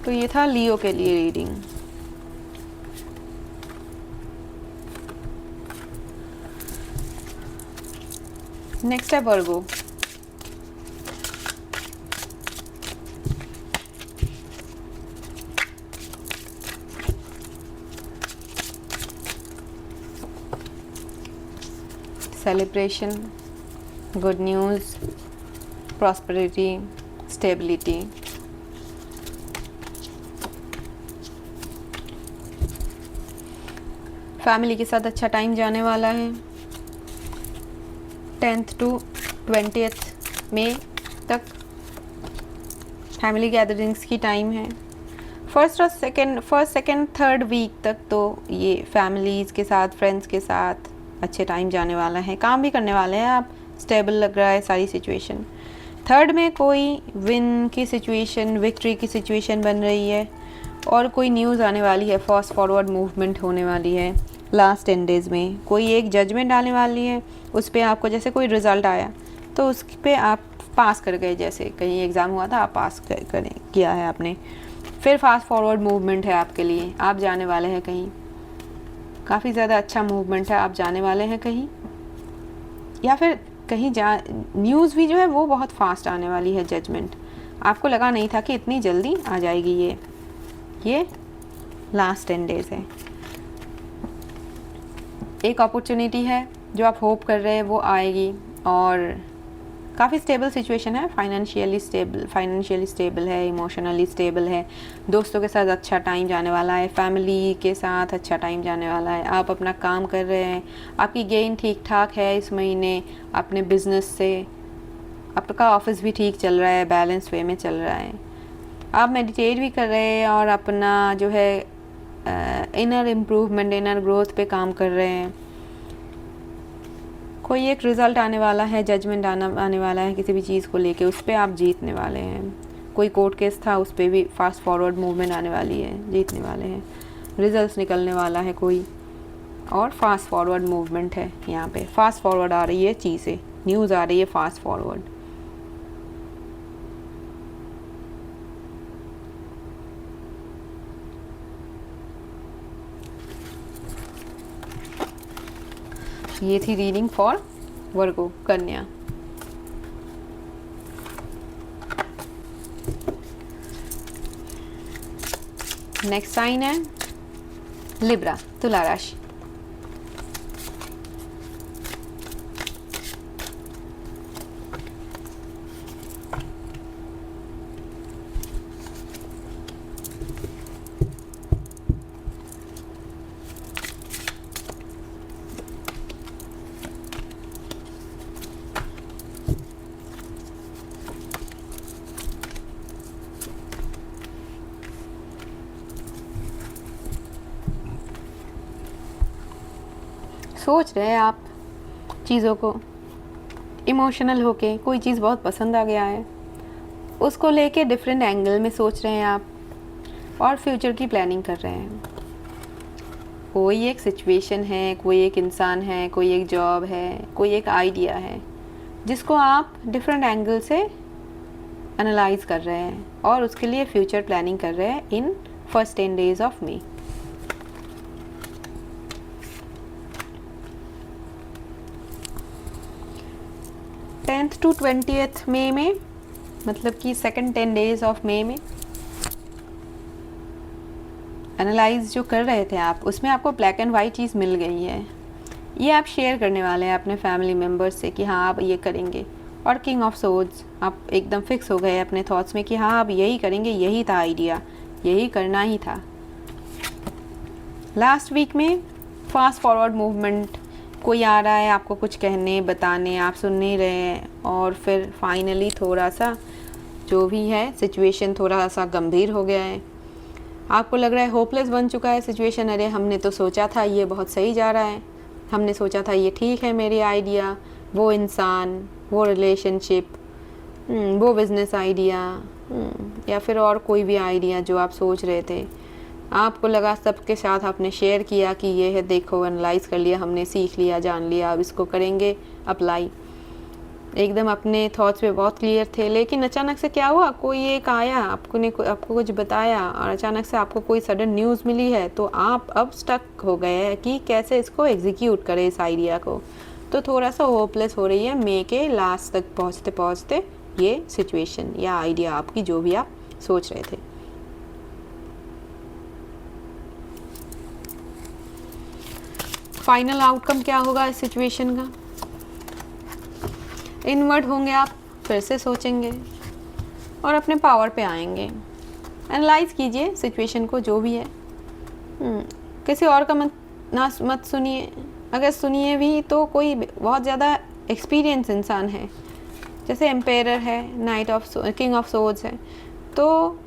तो ये था लियो के लिए रीडिंग। नेक्स्ट है Virgo. Celebration, good news, prosperity, stability. Family के साथ अच्छा टाइम जाने वाला है। 10th to 20th मई तक फैमिली गैदरिंग्स की टाइम है। फर्स्ट सेकंड थर्ड वीक तक तो ये फैमिलीज़ के साथ, फ्रेंड्स के साथ अच्छे टाइम जाने वाला है, काम भी करने वाले हैं आप, स्टेबल लग रहा है सारी सिचुएशन। थर्ड में कोई विन की सिचुएशन, विक्ट्री की सिचुएशन बन रही है और कोई न्यूज़ आने वाली है, फास्ट फॉरवर्ड मूवमेंट होने वाली है। लास्ट 10 डेज़ में कोई एक जजमेंट आने वाली है, उस पर आपको जैसे कोई रिज़ल्ट आया तो उस पर आप पास कर गए, जैसे कहीं एग्ज़ाम हुआ था आप पास करें किया है आपने, फिर फास्ट फॉरवर्ड मूवमेंट है आपके लिए, आप जाने वाले हैं कहीं, काफ़ी ज़्यादा अच्छा मूवमेंट है, आप जाने वाले हैं कहीं, या फिर कहीं न्यूज़ भी जो है वो बहुत फास्ट आने वाली है। जजमेंट आपको लगा नहीं था कि इतनी जल्दी आ जाएगी ये लास्ट 10 डेज़ है। एक अपॉर्चुनिटी है जो आप होप कर रहे हैं वो आएगी और काफ़ी स्टेबल सिचुएशन है, फाइनेंशियली स्टेबल है, इमोशनली स्टेबल है, दोस्तों के साथ अच्छा टाइम जाने वाला है, फैमिली के साथ अच्छा टाइम जाने वाला है, आप अपना काम कर रहे हैं, आपकी गेन ठीक ठाक है इस महीने अपने बिजनेस से, आपका ऑफिस भी ठीक चल रहा है, बैलेंस वे में चल रहा है, आप मेडिटेट भी कर रहे हैं और अपना जो है इनर इम्प्रूवमेंट, इनर ग्रोथ पे काम कर रहे हैं। कोई एक रिज़ल्ट आने वाला है, जजमेंट आने वाला है किसी भी चीज़ को लेके, उस पर आप जीतने वाले हैं। कोई कोर्ट केस था उस पर भी फास्ट फॉरवर्ड मूवमेंट आने वाली है, जीतने वाले हैं, रिजल्ट्स निकलने वाला है कोई, और फास्ट फॉरवर्ड मूवमेंट है यहाँ पे, फास्ट फॉरवर्ड आ रही है चीज़ें, न्यूज़ आ रही है फास्ट फॉरवर्ड। ये थी रीडिंग फॉर वर्गो, कन्या। नेक्स्ट साइन है लिब्रा, तुला राशि। सोच रहे हैं आप चीज़ों को, इमोशनल होके कोई चीज़ बहुत पसंद आ गया है, उसको लेके डिफरेंट एंगल में सोच रहे हैं आप और फ्यूचर की प्लानिंग कर रहे हैं। कोई एक सिचुएशन है, कोई एक इंसान है, कोई एक जॉब है, कोई एक आइडिया है जिसको आप डिफरेंट एंगल से एनालाइज कर रहे हैं और उसके लिए फ्यूचर प्लानिंग कर रहे हैं in first 10 days of May. Tenth to 20th मई में, मतलब कि सेकंड 10 डेज ऑफ मई में एनालाइज जो कर रहे थे आप, उसमें आपको ब्लैक एंड वाइट चीज़ मिल गई है। ये आप शेयर करने वाले हैं अपने फैमिली मेम्बर्स से कि हाँ आप ये करेंगे, और किंग ऑफ सोर्ड्स, आप एकदम फिक्स हो गए अपने थॉट्स में कि हाँ आप यही करेंगे, यही था आइडिया, यही करना ही था। लास्ट वीक में फास्ट फॉरवर्ड मूवमेंट, कोई आ रहा है आपको कुछ कहने बताने, आप सुन नहीं रहे हैं, और फिर फाइनली थोड़ा सा जो भी है सिचुएशन थोड़ा सा गंभीर हो गया है, आपको लग रहा है होपलेस बन चुका है सिचुएशन। अरे हमने तो सोचा था ये बहुत सही जा रहा है, हमने सोचा था ये ठीक है मेरी आइडिया, वो इंसान, वो रिलेशनशिप, वो बिज़नेस आइडिया, या फिर और कोई भी आइडिया जो आप सोच रहे थे, आपको लगा सबके साथ आपने शेयर किया कि ये है, देखो एनालाइज कर लिया हमने, सीख लिया, जान लिया, अब इसको करेंगे अप्लाई, एकदम अपने थॉट्स पे बहुत क्लियर थे। लेकिन अचानक से क्या हुआ, कोई एक आया, आपको कुछ बताया और अचानक से आपको कोई सडन न्यूज़ मिली है, तो आप अब स्टक हो गए हैं कि कैसे इसको एग्जीक्यूट करें इस आइडिया को। तो थोड़ा सा होपलेस हो रही है मई के लास्ट तक पहुँचते पहुँचते ये सिचुएशन या आइडिया आपकी, जो भी आप सोच रहे थे। फाइनल आउटकम क्या होगा इस सिचुएशन का, इनवर्ट होंगे आप, फिर से सोचेंगे और अपने पावर पे आएंगे। एनालाइज कीजिए सिचुएशन को जो भी है, किसी और का मत सुनिए, अगर सुनिए भी तो कोई बहुत ज़्यादा एक्सपीरियंस इंसान है, जैसे एम्पायर है, knight of king of swords है, तो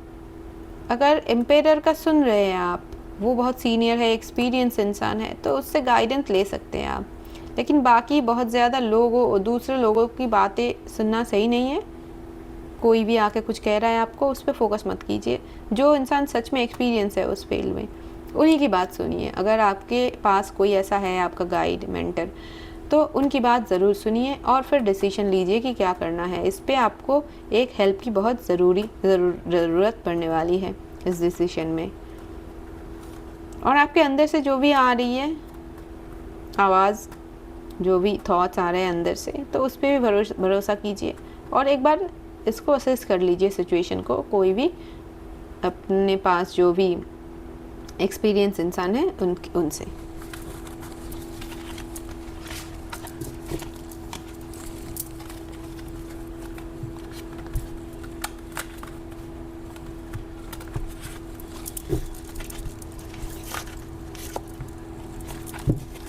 अगर एम्पेरर का सुन रहे हैं आप, वो बहुत सीनियर है, एक्सपीरियंस इंसान है, तो उससे गाइडेंस ले सकते हैं आप। लेकिन बाकी बहुत ज़्यादा लोगों, दूसरे लोगों की बातें सुनना सही नहीं है। कोई भी आके कुछ कह रहा है आपको, उस पर फोकस मत कीजिए। जो इंसान सच में एक्सपीरियंस है उस फील्ड में, उन्हीं की बात सुनिए। अगर आपके पास कोई ऐसा है, आपका गाइड, मेंटर, तो उनकी बात ज़रूर सुनिए और फिर डिसीजन लीजिए कि क्या करना है। इस पे आपको एक हेल्प की बहुत ज़रूरत पड़ने वाली है इस डिसीजन में। और आपके अंदर से जो भी आ रही है आवाज़, जो भी थॉट्स आ रहे हैं अंदर से, तो उस पर भी भरोसा कीजिए और एक बार इसको असेस कर लीजिए सिचुएशन को। कोई भी अपने पास जो भी एक्सपीरियंस इंसान है उनसे।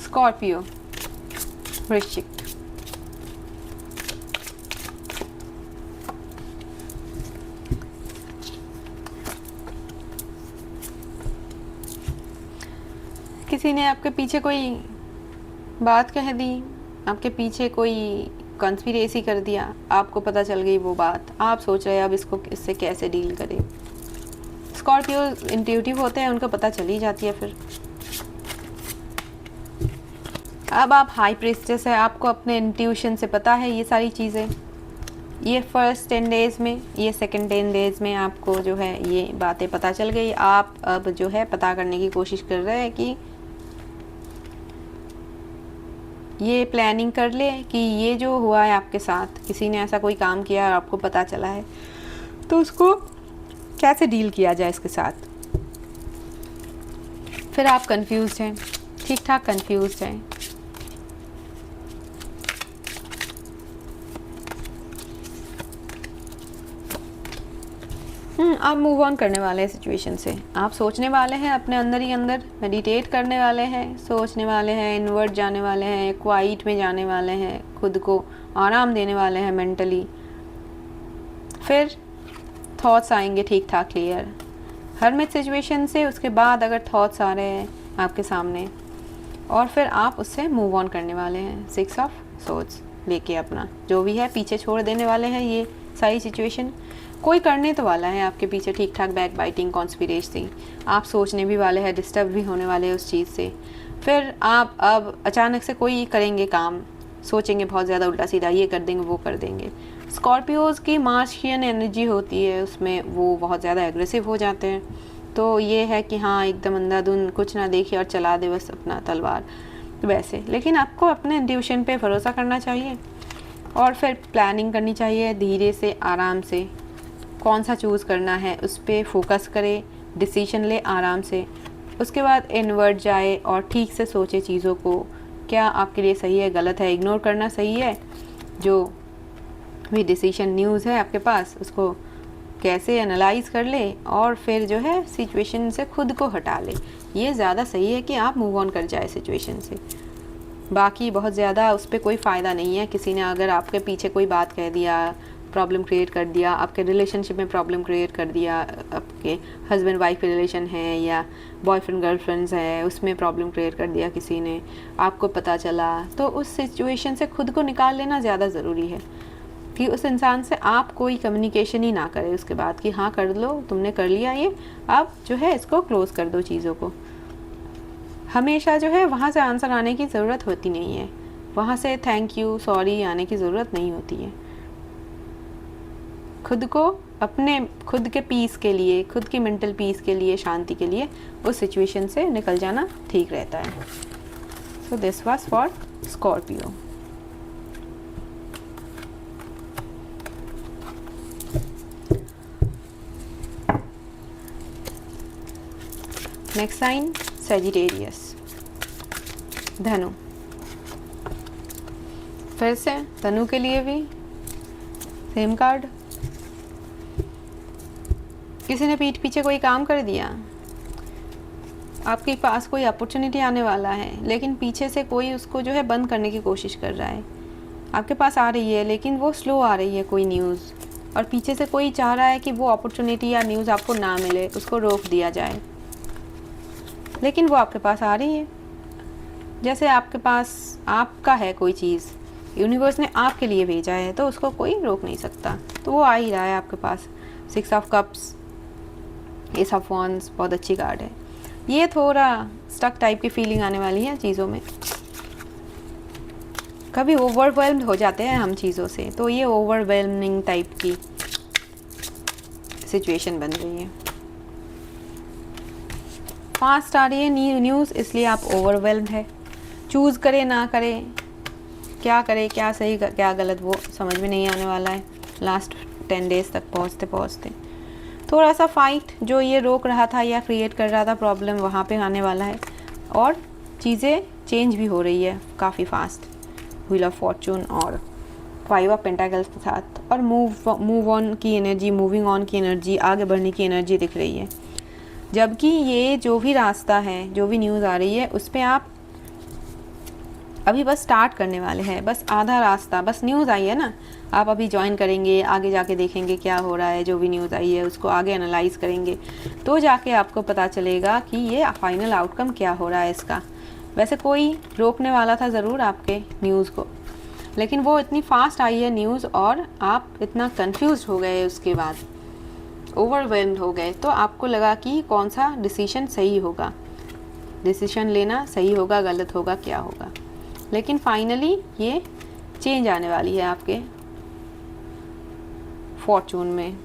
स्कॉर्पियो, वृश्चिक। किसी ने आपके पीछे कोई बात कह दी, आपके पीछे कोई कॉन्स्पिरेसी कर दिया, आपको पता चल गई वो बात, आप सोच रहे हैं अब इससे कैसे डील करें। स्कॉर्पियो इंट्यूटिव होते हैं, उनको पता चली जाती है फिर। अब आप हाई प्रीस्टेस है, आपको अपने इंट्यूशन से पता है ये सारी चीज़ें। ये फर्स्ट 10 डेज़ में, ये सेकंड 10 डेज़ में आपको जो है ये बातें पता चल गई। आप अब जो है पता करने की कोशिश कर रहे हैं कि ये प्लानिंग कर ले कि ये जो हुआ है आपके साथ, किसी ने ऐसा कोई काम किया और आपको पता चला है, तो उसको कैसे डील किया जाए इसके साथ। फिर आप कंफ्यूज्ड हैं, ठीक ठाक कंफ्यूज्ड हैं। आप मूव ऑन करने वाले हैं सिचुएशन से। आप सोचने वाले हैं अपने अंदर ही अंदर, मेडिटेट करने वाले हैं, सोचने वाले हैं, इनवर्ट जाने वाले हैं, क्वाइट में जाने वाले हैं, खुद को आराम देने वाले हैं मेंटली। फिर थॉट्स आएंगे ठीक ठाक क्लियर हरमित सिचुएशन से। उसके बाद अगर थॉट्स आ रहे हैं आपके सामने, और फिर आप उससे मूव ऑन करने वाले हैं। 6 ऑफ सोर्ड्स लेके अपना जो भी है पीछे छोड़ देने वाले हैं ये सारी सिचुएशन। कोई करने तो वाला है आपके पीछे ठीक ठाक बैक बाइटिंग, कॉन्स्पिरेसी। आप सोचने भी वाले हैं, डिस्टर्ब भी होने वाले हैं उस चीज़ से। फिर आप अब अचानक से कोई करेंगे काम, सोचेंगे बहुत ज़्यादा उल्टा सीधा, ये कर देंगे वो कर देंगे। स्कॉर्पियोज़ की मार्शियन एनर्जी होती है, उसमें वो बहुत ज़्यादा एग्रेसिव हो जाते हैं। तो ये है कि हाँ एकदम अंधाधुंध कुछ ना देखे और चला दे बस अपना तलवार वैसे। लेकिन आपको अपने इंट्यूशन पे भरोसा करना चाहिए और फिर प्लानिंग करनी चाहिए धीरे से, आराम से। कौन सा चूज़ करना है उस पर फोकस करे, डिसीजन ले आराम से। उसके बाद इनवर्ट जाए और ठीक से सोचे चीज़ों को, क्या आपके लिए सही है, गलत है, इग्नोर करना सही है। जो भी डिसीजन न्यूज़ है आपके पास उसको कैसे एनालाइज कर ले और फिर जो है सिचुएशन से खुद को हटा ले। ये ज़्यादा सही है कि आप मूव ऑन कर जाए सिचुएशन से। बाकी बहुत ज़्यादा उस पर कोई फ़ायदा नहीं है। किसी ने अगर आपके पीछे कोई बात कह दिया, प्रॉब्लम क्रिएट कर दिया, आपके रिलेशनशिप में प्रॉब्लम क्रिएट कर दिया, आपके हस्बैंड वाइफ रिलेशन है या बॉयफ्रेंड गर्लफ्रेंड्स है उसमें प्रॉब्लम क्रिएट कर दिया किसी ने, आपको पता चला, तो उस सिचुएशन से खुद को निकाल लेना ज़्यादा ज़रूरी है कि उस इंसान से आप कोई कम्युनिकेशन ही ना करें उसके बाद कि हाँ कर लो, तुमने कर लिया ये, आप जो है इसको क्लोज़ कर दो चीज़ों को। हमेशा जो है वहाँ से आंसर आने की ज़रूरत होती नहीं है, वहाँ से थैंक यू सॉरी आने की ज़रूरत नहीं होती है। खुद को अपने खुद के पीस के लिए, खुद की मेंटल पीस के लिए, शांति के लिए उस सिचुएशन से निकल जाना ठीक रहता है। So this was for Scorpio. Next sign Sagittarius, धनु। फिर से धनु के लिए भी सेम कार्ड। किसी ने पीठ पीछे कोई काम कर दिया, आपके पास कोई अपॉर्चुनिटी आने वाला है लेकिन पीछे से कोई उसको जो है बंद करने की कोशिश कर रहा है। आपके पास आ रही है लेकिन वो स्लो आ रही है कोई न्यूज़, और पीछे से कोई चाह रहा है कि वो अपॉर्चुनिटी या न्यूज़ आपको ना मिले, उसको रोक दिया जाए, लेकिन वो आपके पास आ रही है। जैसे आपके पास आपका है कोई चीज़, यूनिवर्स ने आपके लिए भेजा है, तो उसको कोई रोक नहीं सकता, तो वो आ ही रहा है आपके पास। 6 of cups, S of wands बहुत अच्छी कार्ड है। ये थोड़ा स्टक टाइप की फीलिंग आने वाली है चीज़ों में, कभी ओवरवेल्म्ड हो जाते हैं हम चीज़ों से, तो ये ओवरवेलमिंग टाइप की सिचुएशन बन रही है। फास्ट आ रही है न्यूज़, इसलिए आप ओवरवेल्म्ड है। चूज़ करे ना करे, क्या करे, क्या सही क्या गलत, वो समझ में नहीं आने वाला है लास्ट 10 डेज तक पहुँचते पहुँचते। थोड़ा सा फाइट जो ये रोक रहा था या क्रिएट कर रहा था प्रॉब्लम, वहाँ पे आने वाला है, और चीज़ें चेंज भी हो रही है काफ़ी फास्ट। व्हील ऑफ फॉर्चून और 5 ऑफ पेंटाकल्स के साथ, और मूव ऑन की एनर्जी, मूविंग ऑन की एनर्जी, आगे बढ़ने की एनर्जी दिख रही है। जबकि ये जो भी रास्ता है, जो भी न्यूज़ आ रही है, उस पर आप अभी बस स्टार्ट करने वाले हैं, बस आधा रास्ता, बस न्यूज़ आई है ना, आप अभी ज्वाइन करेंगे, आगे जाके देखेंगे क्या हो रहा है, जो भी न्यूज़ आई है उसको आगे एनालाइज करेंगे, तो जाके आपको पता चलेगा कि ये फाइनल आउटकम क्या हो रहा है इसका। वैसे कोई रोकने वाला था ज़रूर आपके न्यूज़ को, लेकिन वो इतनी फास्ट आई है न्यूज़, और आप इतना कंफ्यूज हो गए, उसके बाद ओवरवेल्म्ड हो गए, तो आपको लगा कि कौन सा डिसीजन सही होगा, डिसीजन लेना सही होगा, गलत होगा, क्या होगा। लेकिन फाइनली ये चेंज आने वाली है आपके फॉर्चून में,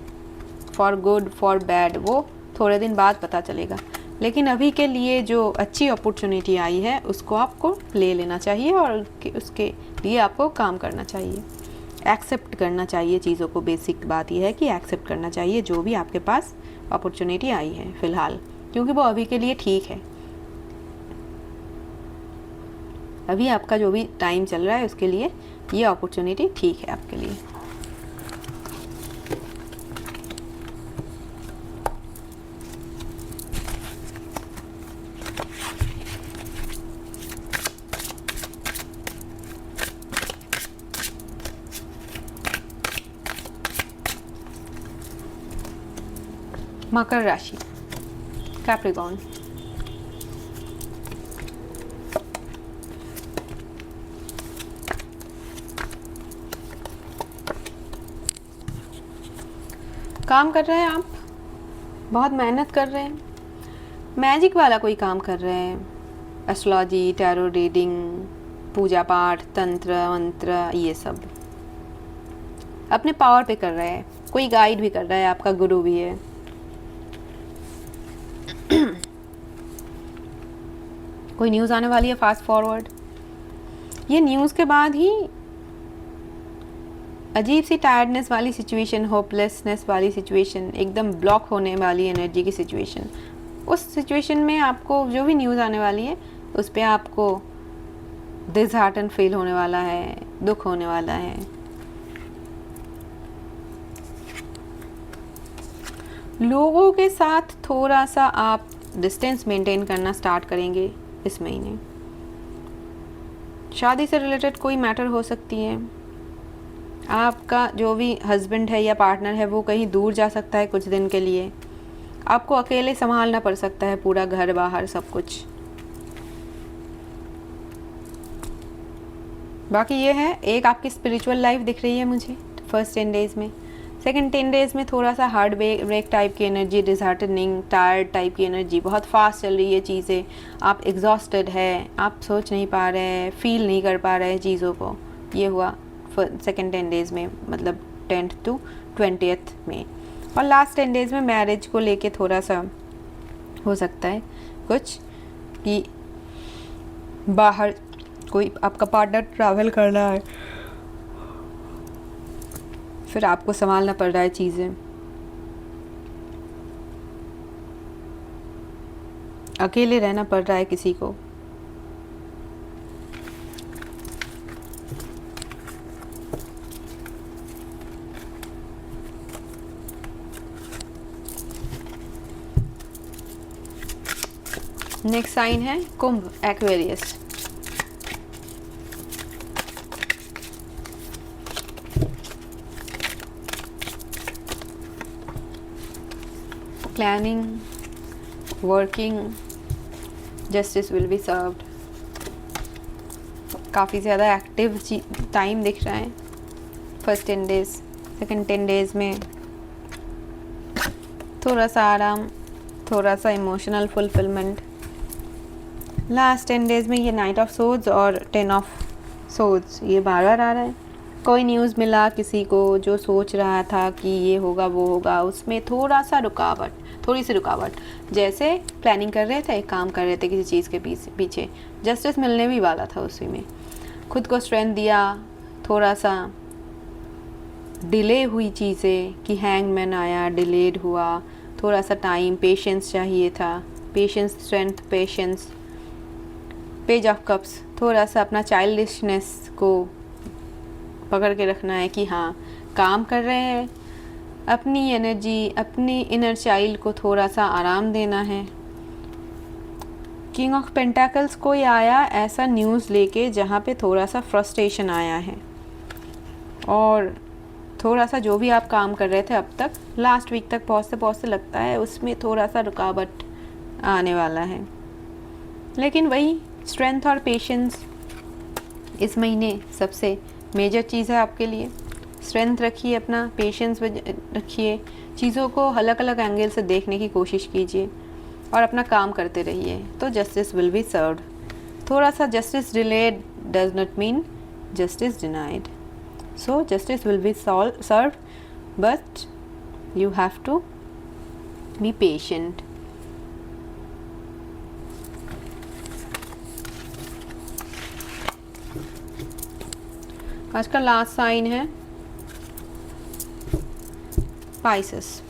फॉर गुड फॉर बैड, वो थोड़े दिन बाद पता चलेगा। लेकिन अभी के लिए जो अच्छी अपॉर्चुनिटी आई है उसको आपको ले लेना चाहिए, और उसके लिए आपको काम करना चाहिए, एक्सेप्ट करना चाहिए चीज़ों को। बेसिक बात यह है कि एक्सेप्ट करना चाहिए जो भी आपके पास अपॉर्चुनिटी आई है फ़िलहाल, क्योंकि वो अभी के लिए ठीक है। अभी आपका जो भी टाइम चल रहा है उसके लिए ये अपॉर्चुनिटी ठीक है आपके लिए। मकर राशि, कैप्रिकॉर्न। काम कर रहे हैं आप, बहुत मेहनत कर रहे हैं, मैजिक वाला कोई काम कर रहे हैं, एस्ट्रोलॉजी, टैरो रीडिंग, पूजा पाठ, तंत्र मंत्र, ये सब अपने पावर पे कर रहे हैं। कोई गाइड भी कर रहा है, आपका गुरु भी है। कोई न्यूज़ आने वाली है फास्ट फॉरवर्ड। ये न्यूज़ के बाद ही अजीब सी टायर्डनेस वाली सिचुएशन, होपलेसनेस वाली सिचुएशन, एकदम ब्लॉक होने वाली एनर्जी की सिचुएशन, उस सिचुएशन में आपको जो भी न्यूज़ आने वाली है उस पर आपको डिसहार्टन फील होने वाला है, दुख होने वाला है। लोगों के साथ थोड़ा सा आप डिस्टेंस मेंटेन करना स्टार्ट करेंगे इस महीने। शादी से रिलेटेड कोई मैटर हो सकती है, आपका जो भी हस्बैंड है या पार्टनर है वो कहीं दूर जा सकता है कुछ दिन के लिए, आपको अकेले संभालना पड़ सकता है पूरा घर बाहर सब कुछ। बाकी ये है, एक आपकी स्पिरिचुअल लाइफ दिख रही है मुझे फर्स्ट 10 डेज़ में। सेकंड 10 डेज़ में थोड़ा सा हार्ड ब्रेक टाइप की एनर्जी, डिसहार्टनिंग, टायर्ड टाइप की एनर्जी, बहुत फास्ट चल रही है चीज़ें, आप एग्जॉस्टेड है, आप सोच नहीं पा रहे हैं, फील नहीं कर पा रहे हैं चीज़ों को। ये हुआ सेकंड 10 डेज़ में, मतलब 10th to 20th में। और लास्ट 10 डेज़ में मैरिज को लेके थोड़ा सा हो सकता है कुछ कि बाहर कोई आपका पार्टनर ट्रैवल कर रहा है, फिर आपको संभालना पड़ रहा है चीज़ें, अकेले रहना पड़ रहा है किसी को। नेक्स्ट साइन है Kumbh, Aquarius. Planning, working, justice will be served. काफ़ी ज़्यादा एक्टिव टाइम दिख रहा है फर्स्ट 10 डेज। सेकंड 10 डेज में थोड़ा सा आराम, थोड़ा सा इमोशनल फुलफिलमेंट। लास्ट 10 डेज में ये नाइट ऑफ सोर्ड्स और 10 ऑफ सोर्ड्स ये बार बार आ रहा है। कोई न्यूज़ मिला किसी को जो सोच रहा था कि ये होगा वो होगा, उसमें थोड़ा सा रुकावट, थोड़ी सी रुकावट। जैसे प्लानिंग कर रहे थे, काम कर रहे थे किसी चीज़ के पीछे, जस्टिस मिलने भी वाला था उसी में। खुद को स्ट्रेंथ दिया, थोड़ा सा डिले हुई चीज़ें कि हैंगमैन आया, डिलेड हुआ, थोड़ा सा टाइम, पेशेंस चाहिए था, patience, strength, patience. Page of cups, थोड़ा सा अपना चाइल्डिशनेस को पकड़ के रखना है कि हाँ काम कर रहे हैं, अपनी एनर्जी, अपनी इनर चाइल्ड को थोड़ा सा आराम देना है। किंग ऑफ पेंटाकल्स कोई आया ऐसा न्यूज़ लेके जहाँ पे थोड़ा सा फ्रस्ट्रेशन आया है, और थोड़ा सा जो भी आप काम कर रहे थे अब तक, लास्ट वीक तक पहुँचते पहुँचते लगता है उसमें थोड़ा सा रुकावट आने वाला है। लेकिन वही स्ट्रेंथ और पेशेंस इस महीने सबसे मेजर चीज़ है आपके लिए। स्ट्रेंथ रखिए, अपना पेशेंस रखिए, चीज़ों को अलग अलग एंगल से देखने की कोशिश कीजिए और अपना काम करते रहिए, तो जस्टिस विल बी सर्व्ड। थोड़ा सा justice delayed does not mean justice denied. So justice will be served, but you have to be patient. आज का लास्ट साइन है पाइसेस।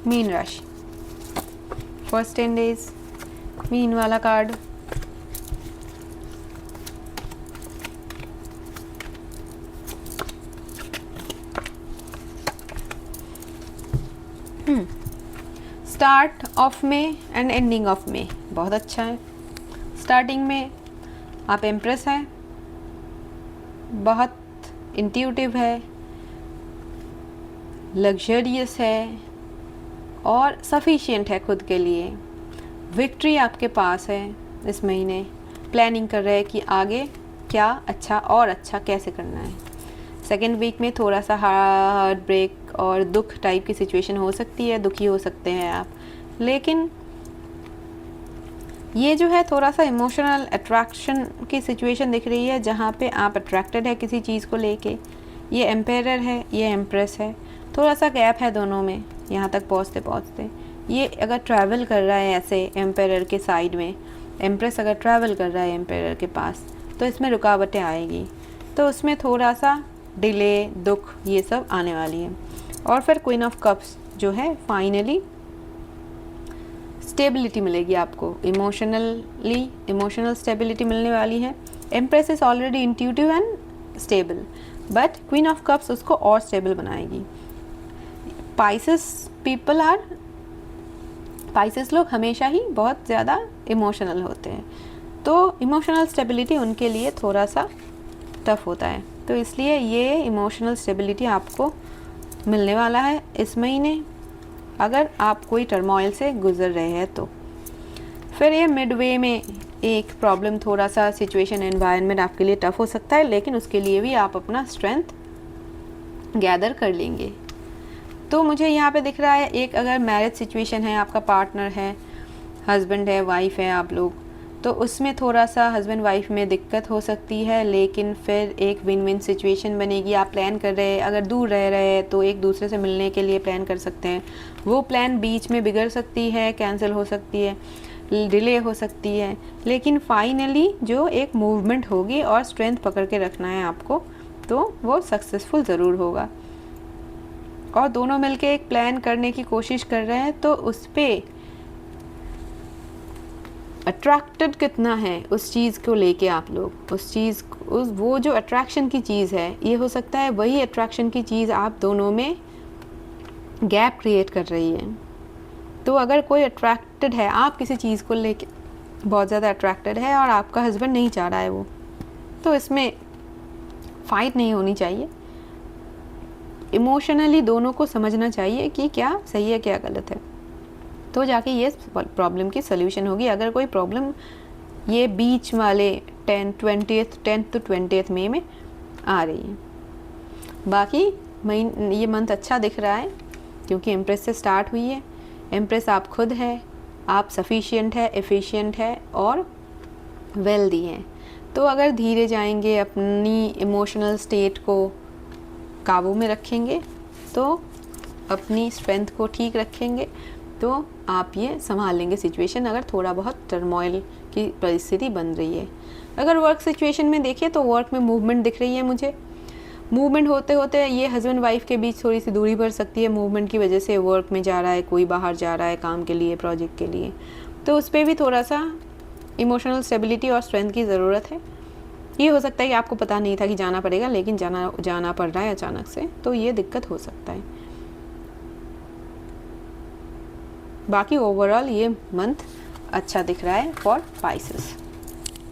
मीन राशि, फर्स्ट 10 डेज मीन वाला कार्ड। स्टार्ट ऑफ में एंड एंडिंग ऑफ में बहुत अच्छा है। स्टार्टिंग में आप एम्प्रेस हैं, बहुत इंट्यूटिव है, लग्जरियस है और सफिशिएंट है खुद के लिए। विक्ट्री आपके पास है इस महीने। प्लानिंग कर रहे हैं कि आगे क्या अच्छा और अच्छा कैसे करना है। सेकेंड वीक में थोड़ा सा हार्ट ब्रेक और दुख टाइप की सिचुएशन हो सकती है, दुखी हो सकते हैं आप, लेकिन ये जो है थोड़ा सा इमोशनल अट्रैक्शन की सिचुएशन दिख रही है, जहाँ पे आप अट्रैक्टेड है किसी चीज़ को लेके। ये एम्पेरर है, ये एम्प्रेस है, थोड़ा सा गैप है दोनों में यहाँ तक पहुँचते पहुँचते। ये अगर ट्रैवल कर रहा है ऐसे एम्पेरर के साइड में, एम्प्रेस अगर ट्रैवल कर रहा है एम्पेरर के पास, तो इसमें रुकावटें आएगी, तो उसमें थोड़ा सा डिले, दुख, ये सब आने वाली है। और फिर क्वीन ऑफ कप्स जो है, फाइनली स्टेबिलिटी मिलेगी आपको, इमोशनल स्टेबिलिटी मिलने वाली है। Empress is already intuitive and stable, but queen of cups उसको और स्टेबल बनाएगी। पाइसेस लोग हमेशा ही बहुत ज़्यादा इमोशनल होते हैं, तो इमोशनल स्टेबिलिटी उनके लिए थोड़ा सा टफ होता है, तो इसलिए ये इमोशनल स्टेबिलिटी आपको मिलने वाला है इस महीने, अगर आप कोई टर्मोइल से गुजर रहे हैं तो। फिर ये मिडवे में एक प्रॉब्लम, थोड़ा सा सिचुएशन, एनवायरनमेंट आपके लिए टफ हो सकता है, लेकिन उसके लिए भी आप अपना स्ट्रेंथ गैदर कर लेंगे। तो मुझे यहाँ पे दिख रहा है, एक अगर मैरिज सिचुएशन है, आपका पार्टनर है, हस्बैंड है, वाइफ है आप लोग, तो उसमें थोड़ा सा हस्बैंड वाइफ में दिक्कत हो सकती है, लेकिन फिर एक विन विन सिचुएशन बनेगी। आप प्लान कर रहे हैं, अगर दूर रह रहे हैं तो एक दूसरे से मिलने के लिए प्लान कर सकते हैं। वो प्लान बीच में बिगड़ सकती है, कैंसिल हो सकती है, डिले हो सकती है, लेकिन फाइनली जो एक मूवमेंट होगी और स्ट्रेंथ पकड़ के रखना है आपको, तो वो सक्सेसफुल ज़रूर होगा। और दोनों मिलके एक प्लान करने की कोशिश कर रहे हैं, तो उस पर अट्रैक्टेड कितना है उस चीज़ को लेके आप लोग, वो जो अट्रैक्शन की चीज़ है, ये हो सकता है वही अट्रैक्शन की चीज़ आप दोनों में गैप क्रिएट कर रही है। तो अगर कोई अट्रैक्टेड है, आप किसी चीज़ को लेके बहुत ज़्यादा अट्रैक्टेड है और आपका हस्बैंड नहीं चाह रहा है वो, तो इसमें फाइट नहीं होनी चाहिए, इमोशनली दोनों को समझना चाहिए कि क्या सही है क्या गलत है, तो जाके ये प्रॉब्लम की सल्यूशन होगी। अगर कोई प्रॉब्लम ये बीच वाले 10th to 20th मई में आ रही है। बाकी ये मंथ अच्छा दिख रहा है क्योंकि एम्प्रेस से स्टार्ट हुई है। एम्प्रेस आप खुद है, आप सफिशिएंट है, एफिशिएंट है और वेल्दी हैं। तो अगर धीरे जाएंगे, अपनी इमोशनल स्टेट को काबू में रखेंगे, तो अपनी स्ट्रेंथ को ठीक रखेंगे, तो आप ये संभाल लेंगे सिचुएशन। अगर थोड़ा बहुत टर्मोइल की परिस्थिति बन रही है, अगर वर्क सिचुएशन में देखिए तो वर्क में मूवमेंट दिख रही है मुझे। मूवमेंट होते होते ये हस्बैंड वाइफ के बीच थोड़ी सी दूरी बढ़ सकती है, मूवमेंट की वजह से वर्क में जा रहा है, कोई बाहर जा रहा है काम के लिए, प्रोजेक्ट के लिए, तो उस पर भी थोड़ा सा इमोशनल स्टेबिलिटी और स्ट्रेंथ की ज़रूरत है। ये हो सकता है कि आपको पता नहीं था कि जाना पड़ेगा, लेकिन जाना पड़ रहा है अचानक से, तो ये दिक्कत हो सकता है। बाकी ओवरऑल ये मंथ अच्छा दिख रहा है फॉर स्पाइसेस।